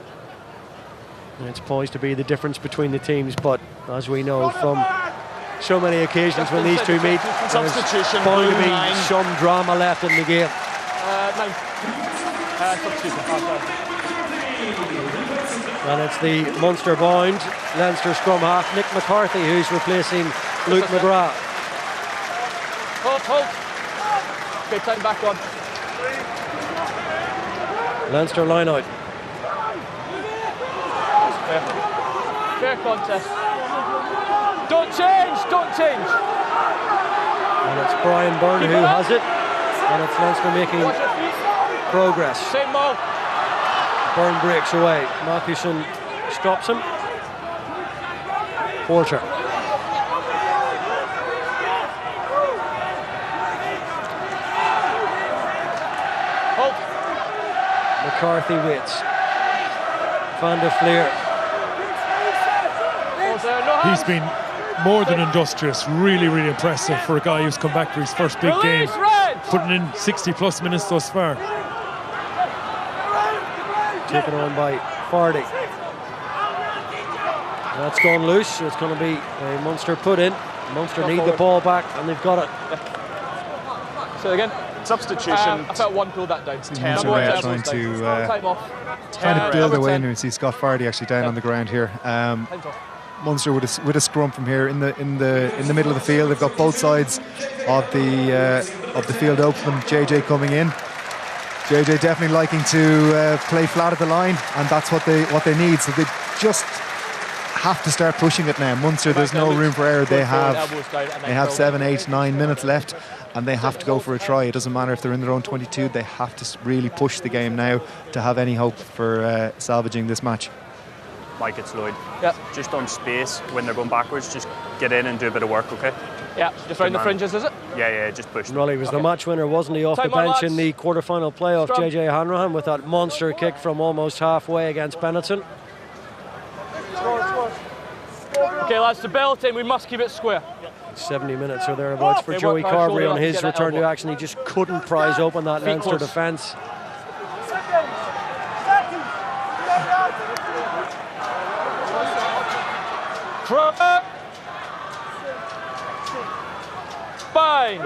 it's poised to be the difference between the teams, but as we know from so many occasions when these two meet, there's going to be some drama left in the game. 9. And it's the Munster bound Leinster scrum half Nick McCarthy who's replacing Luke McGrath. Hold. Okay, time back on. Leinster line out. Fair contest. Don't change. And it's Brian Byrne who has it. And it's Leinster making progress. Same ball. Byrne breaks away. Mathewson stops him. Porter. Hold. McCarthy waits. Van der Fleer. He's been more than industrious, really, really impressive for a guy who's come back for his first big game, putting in 60+ minutes thus far. Taken on by Fardy. That's gone loose. It's going to be a Munster put in. Munster need the ball back, and they've got it. So again, substitution. I felt 1 pulled that down. Trying to build their way in here and see Scott Fardy actually down on the ground here. Munster with a scrum from here in the middle of the field. They've got both sides of the field open. JJ coming in. JJ definitely liking to play flat at the line, and that's what they need. So they just have to start pushing it now. Munster, there's no room for error. They have 7, 8, 9 minutes left, and they have to go for a try. It doesn't matter if they're in their own 22. They have to really push the game now to have any hope for salvaging this match. Mike, it's Lloyd. Yeah. Just on space, when they're going backwards, just get in and do a bit of work, okay? Yeah, just round the fringes, is it? Yeah, just push them. Raleigh was the match winner, wasn't he, off the bench in the quarter-final playoff, JJ Hanrahan, with that monster kick from almost halfway against Benetton. Okay, lads, to Belton, we must keep it square. 70 minutes or thereabouts for Joey Carberry on his return to action. He just couldn't prise open that Leinster defence. Bind.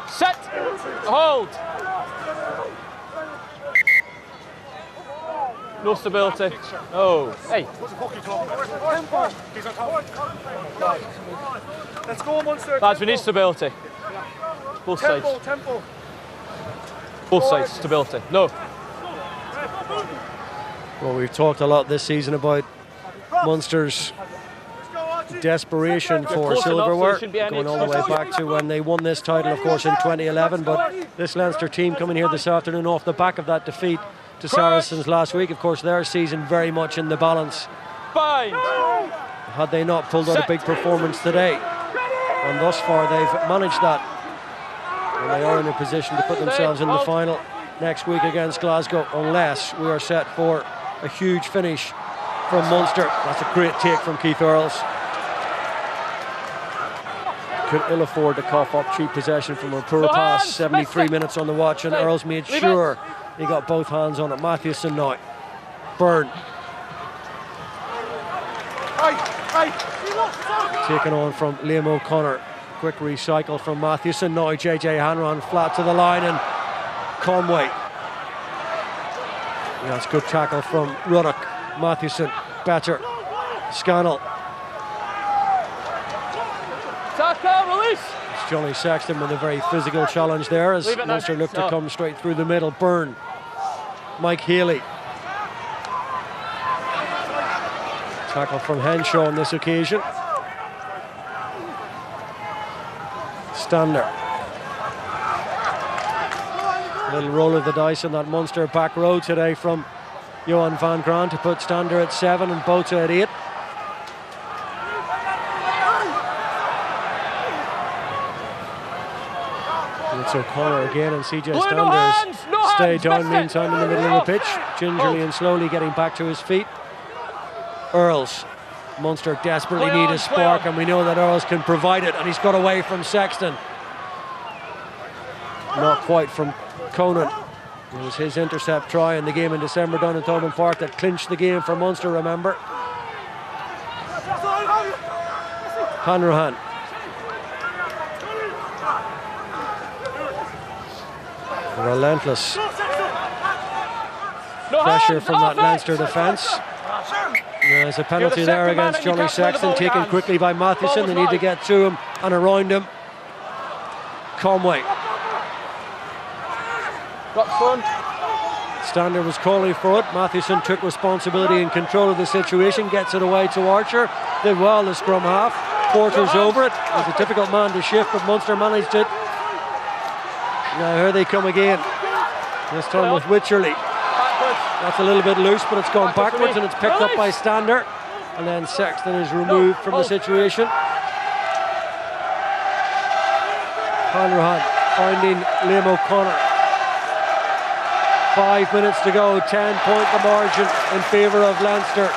Set. Hold. No stability. Oh. Hey. Let's go, Munster. Lads, we need stability. Both sides. Tempo. Both sides. Stability. No. Well, we've talked a lot this season about Munster's desperation for silverware, going all the way back to when they won this title, of course, in 2011. But this Leinster team coming here this afternoon off the back of that defeat to Saracens last week, of course, their season very much in the balance. Bind. Had they not pulled out a big performance today, and thus far they've managed that, and they are in a position to put themselves in the final next week against Glasgow, unless we are set for a huge finish from Munster. That's a great take from Keith Earls. Could ill afford to cough up cheap possession from a poor pass. 73 minutes on the watch, and Earls made sure he got both hands on it. Mathewson now. Byrne. Taken on from Liam O'Connor. Quick recycle from Mathewson. Now JJ Hanron flat to the line, and Conway. That's good tackle from Ruddock. Mathewson, better. Scannell. Tackle, release. It's Johnny Sexton with a very physical challenge there as Munster look to come straight through the middle. Byrne. Mike Healy. Tackle from Henshaw on this occasion. Stander. A little roll of the dice on that Munster back row today from Johan van Graan to put Stander at 7 and Botha at 8. It's O'Connor again, and CJ Stander has stayed down meantime in the middle of the pitch, gingerly and slowly getting back to his feet. Earls. Munster desperately need a spark, and we know that Earls can provide it, and he's got away from Sexton. Not quite from Conan. It was his intercept try in the game in December down in Thomond Park that clinched the game for Munster, remember. Hanrahan. Relentless pressure from that Leinster defence. There's a penalty there against Johnny Sexton, taken quickly by Mathewson. They need to get to him and around him. Conway. Stander was calling for it. Mathewson took responsibility and control of the situation, gets it away to Archer. Did well, the scrum half. Porter's over it. It was a difficult man to shift, but Munster managed it. Now here they come again. This time with Wycherley. That's a little bit loose, but it's gone backwards and it's picked up by Stander. And then Sexton is removed from the situation. Hanrahan finding Liam O'Connor. 5 minutes to go, 10-point the margin in favour of Leinster.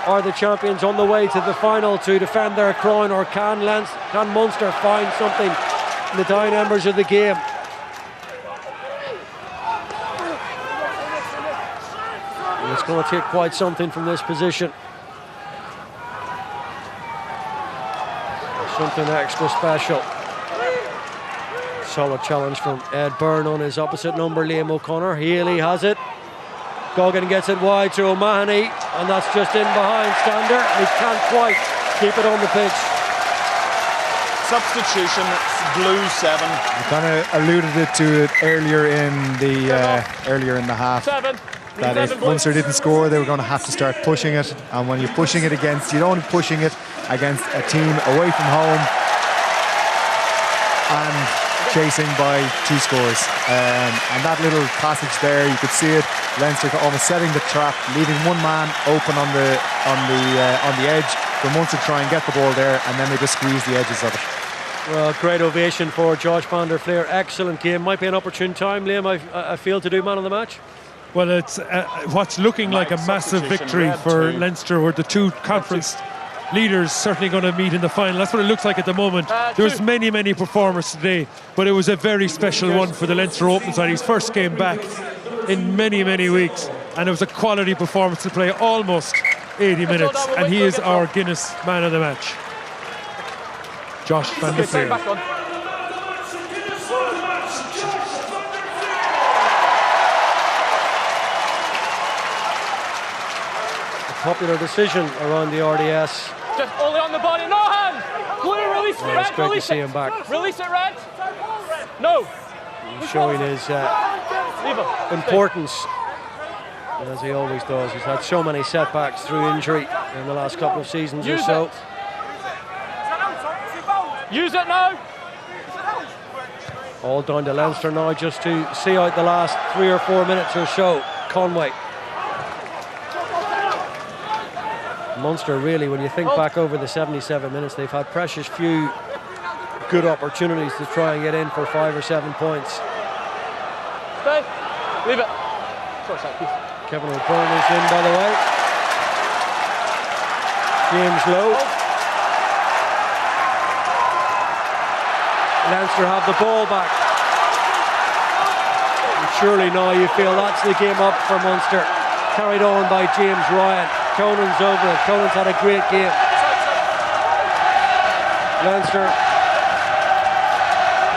Are the champions on the way to the final to defend their crown, or can Munster find something in the dying embers of the game? And it's going to take quite something from this position. Something extra special. Solid challenge from Ed Byrne on his opposite number, Liam O'Connor. Healy has it. Goggin gets it wide to O'Mahony, and that's just in behind Stander. He can't quite keep it on the pitch. Substitution, blue 7. We kind of alluded to it earlier in the half. That if Munster didn't score, they were going to have to start pushing it. And when you're pushing it against, you're only pushing it against a team away from home and chasing by 2 scores. And that little passage there, you could see it. Leinster almost setting the trap, leaving one man open on the edge for Munster to try and get the ball there, and then they just squeeze the edges of it. Well, great ovation for Josh van der Fleer. Excellent game. Might be an opportune time, Liam, I feel, to do man of the match. Well, it's what's looking like a massive victory for Leinster, where the 2 conference leaders certainly going to meet in the final. That's what it looks like at the moment. There's many performers today, but it was a very special one for the Leinster open side. His first game back in many weeks, and it was a quality performance to play almost 80 minutes, and he is our Guinness man of the match. Josh van der Time Veer. back on. Popular decision around the RDS. Just only on the body, no hands. Blue, release it, Yeah, red, it's great to release see it. him back. Release it, red. No. He's showing his Leave him. importance, as he always does. He's had so many setbacks through injury in the last couple of seasons or Use so. it. Use it now. All down to Leinster now just to see out the last 3 or 4 minutes or so. Conway. Munster, really, when you think back over the 77 minutes, they've had precious few good opportunities to try and get in for 5 or 7 points. Stay. Leave it. Sorry, set piece. Kevin O'Byrne is in, by the way. James Lowe. Leinster have the ball back. And surely now you feel that's the game up for Munster. Carried on by James Ryan. Conan's over it. Conan's had a great game. Leinster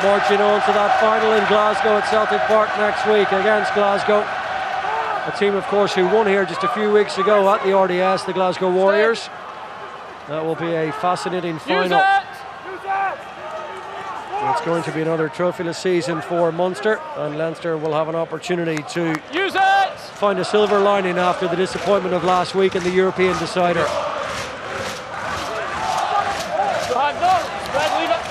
marching on to that final in Glasgow at Celtic Park next week against Glasgow. A team, of course, who won here just a few weeks ago at the RDS, the Glasgow Warriors. That will be a fascinating final. It's going to be another trophyless season for Munster, and Leinster will have an opportunity to Use it. find a silver lining after the disappointment of last week in the European decider. No. Red, leave it.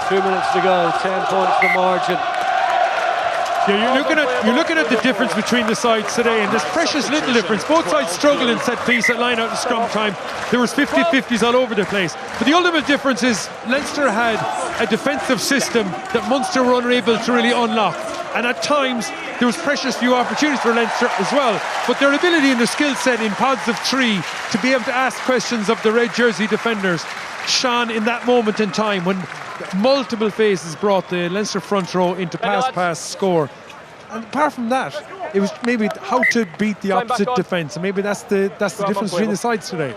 2 minutes to go, 10 points the margin. Yeah, you're looking at the difference between the sides today, and there's precious little difference. Both sides struggle in set piece at line out and scrum time. There was 50-50s all over the place. But the ultimate difference is Leinster had a defensive system that Munster were unable to really unlock. And at times, there was precious few opportunities for Leinster as well. But their ability and their skill set in pods of 3 to be able to ask questions of the red jersey defenders shone in that moment in time when multiple phases brought the Leinster front row into pass, score. And apart from that, it was maybe how to beat the opposite defence, and maybe that's the difference between the sides today.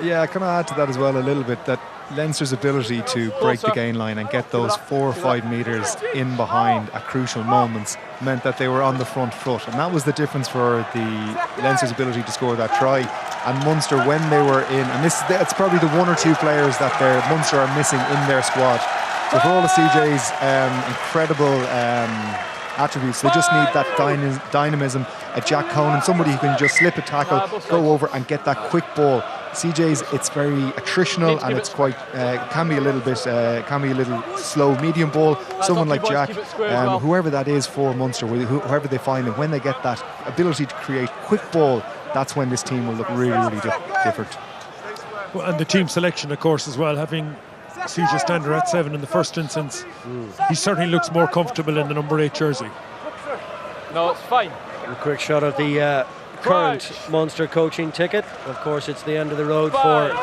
Yeah, can I add to that as well a little bit, that Leinster's ability to break the gain line and get those 4 or 5 metres in behind at crucial moments meant that they were on the front foot, and that was the difference for the Leinster's ability to score that try. And Munster, when they were in, and that's probably the 1 or 2 players that Munster are missing in their squad. So for all of CJ's incredible attributes, they just need that dynamism, a Jack Conan, somebody who can just slip a tackle, go over and get that quick ball. CJ's, it's very attritional, and it's quite can be a little slow medium ball. Someone like Jack, whoever that is for Munster, whoever they find, and when they get that ability to create quick ball, that's when this team will look really, really different. Well, and the team selection, of course, as well, having CJ Stander at 7 in the first instance, he certainly looks more comfortable in the number 8 jersey. No, it's fine. A quick shot of the current Munster coaching ticket. Of course, it's the end of the road for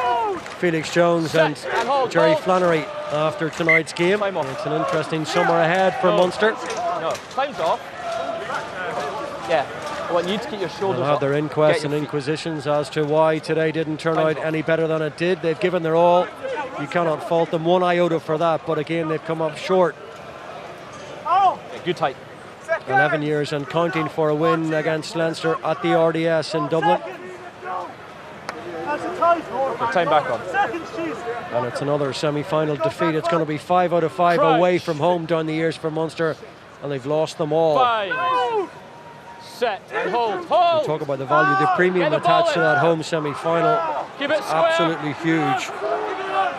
Felix Jones and Jerry Flannery after tonight's game. It's an interesting summer ahead for Munster. No, time's off. Yeah. I want you to keep your shoulders They'll have up. their inquests and inquisitions as to why today didn't turn out any better than it did. They've given their all. You cannot fault them one iota for that, but again, they've come up short. Yeah, good tight. 11 years and counting for a win against Leinster at the RDS in Dublin. Time back on. And it's another semi-final defeat. It's going to be 5 out of 5 away from home down the years for Munster, and they've lost them all. 5. Set and hold. We talk about the value, the premium attached to that home semi-final. Keep it square. Absolutely huge.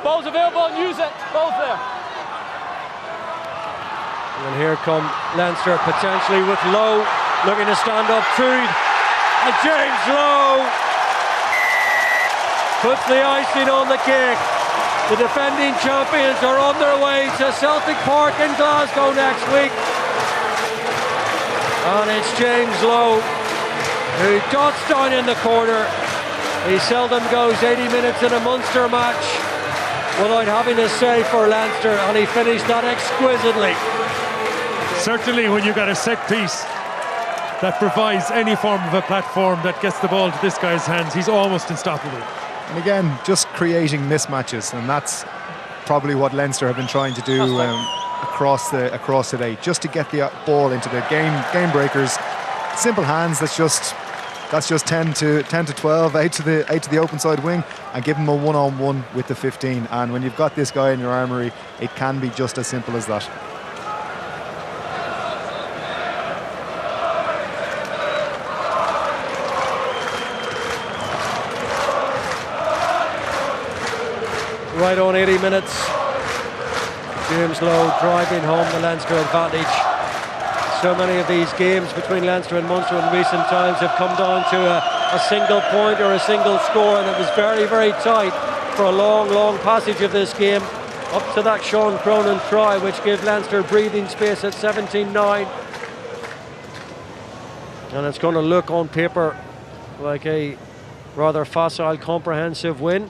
Ball's available and use it. Ball's there. And here come Leinster potentially with Lowe looking to stand up through. And James Lowe puts the icing on the cake. The defending champions are on their way to Celtic Park in Glasgow next week. And it's James Lowe who dots down in the corner. He seldom goes 80 minutes in a Munster match without having a say for Leinster, and he finished that exquisitely. Certainly when you've got a set piece that provides any form of a platform that gets the ball to this guy's hands. He's almost unstoppable. And again, just creating mismatches, and that's probably what Leinster have been trying to do across today, just to get the ball into the game breakers. Simple hands. That's just 10 to 12 out to the open side wing, and give them a one-on-one with the 15. And when you've got this guy in your armoury, it can be just as simple as that. Right on 80 minutes. James Lowe driving home the Leinster advantage. So many of these games between Leinster and Munster in recent times have come down to a single point or a single score, and it was very, very tight for a long, long passage of this game up to that Sean Cronin try, which gave Leinster breathing space at 17-9. And it's going to look on paper like a rather facile, comprehensive win.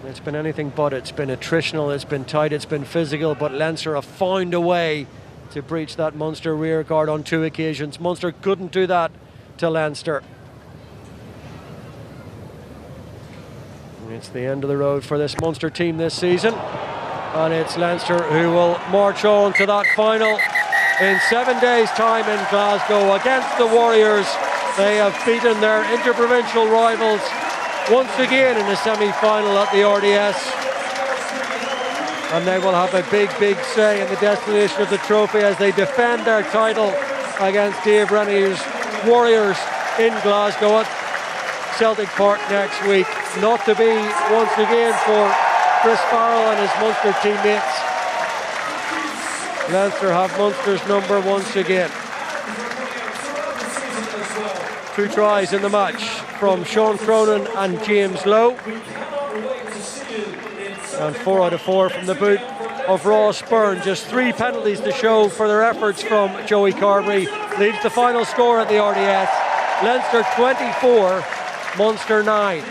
It's been anything but. It's been attritional, it's been tight, it's been physical, but Leinster have found a way to breach that Munster rear guard on 2 occasions. Munster couldn't do that to Leinster. It's the end of the road for this Munster team this season, and it's Leinster who will march on to that final in 7 days' time in Glasgow against the Warriors. They have beaten their interprovincial rivals once again in a semi-final at the RDS, and they will have a big, big say in the destination of the trophy as they defend their title against Dave Rennie's Warriors in Glasgow at Celtic Park next week. Not to be once again for Chris Farrell and his Munster teammates. Leinster have Munster's number once again. 2 tries in the match from Sean Cronin and James Lowe, and 4 out of 4 from the boot of Ross Byrne. Just 3 penalties to show for their efforts from Joey Carberry. Leaves the final score at the RDS. Leinster 24, Munster 9.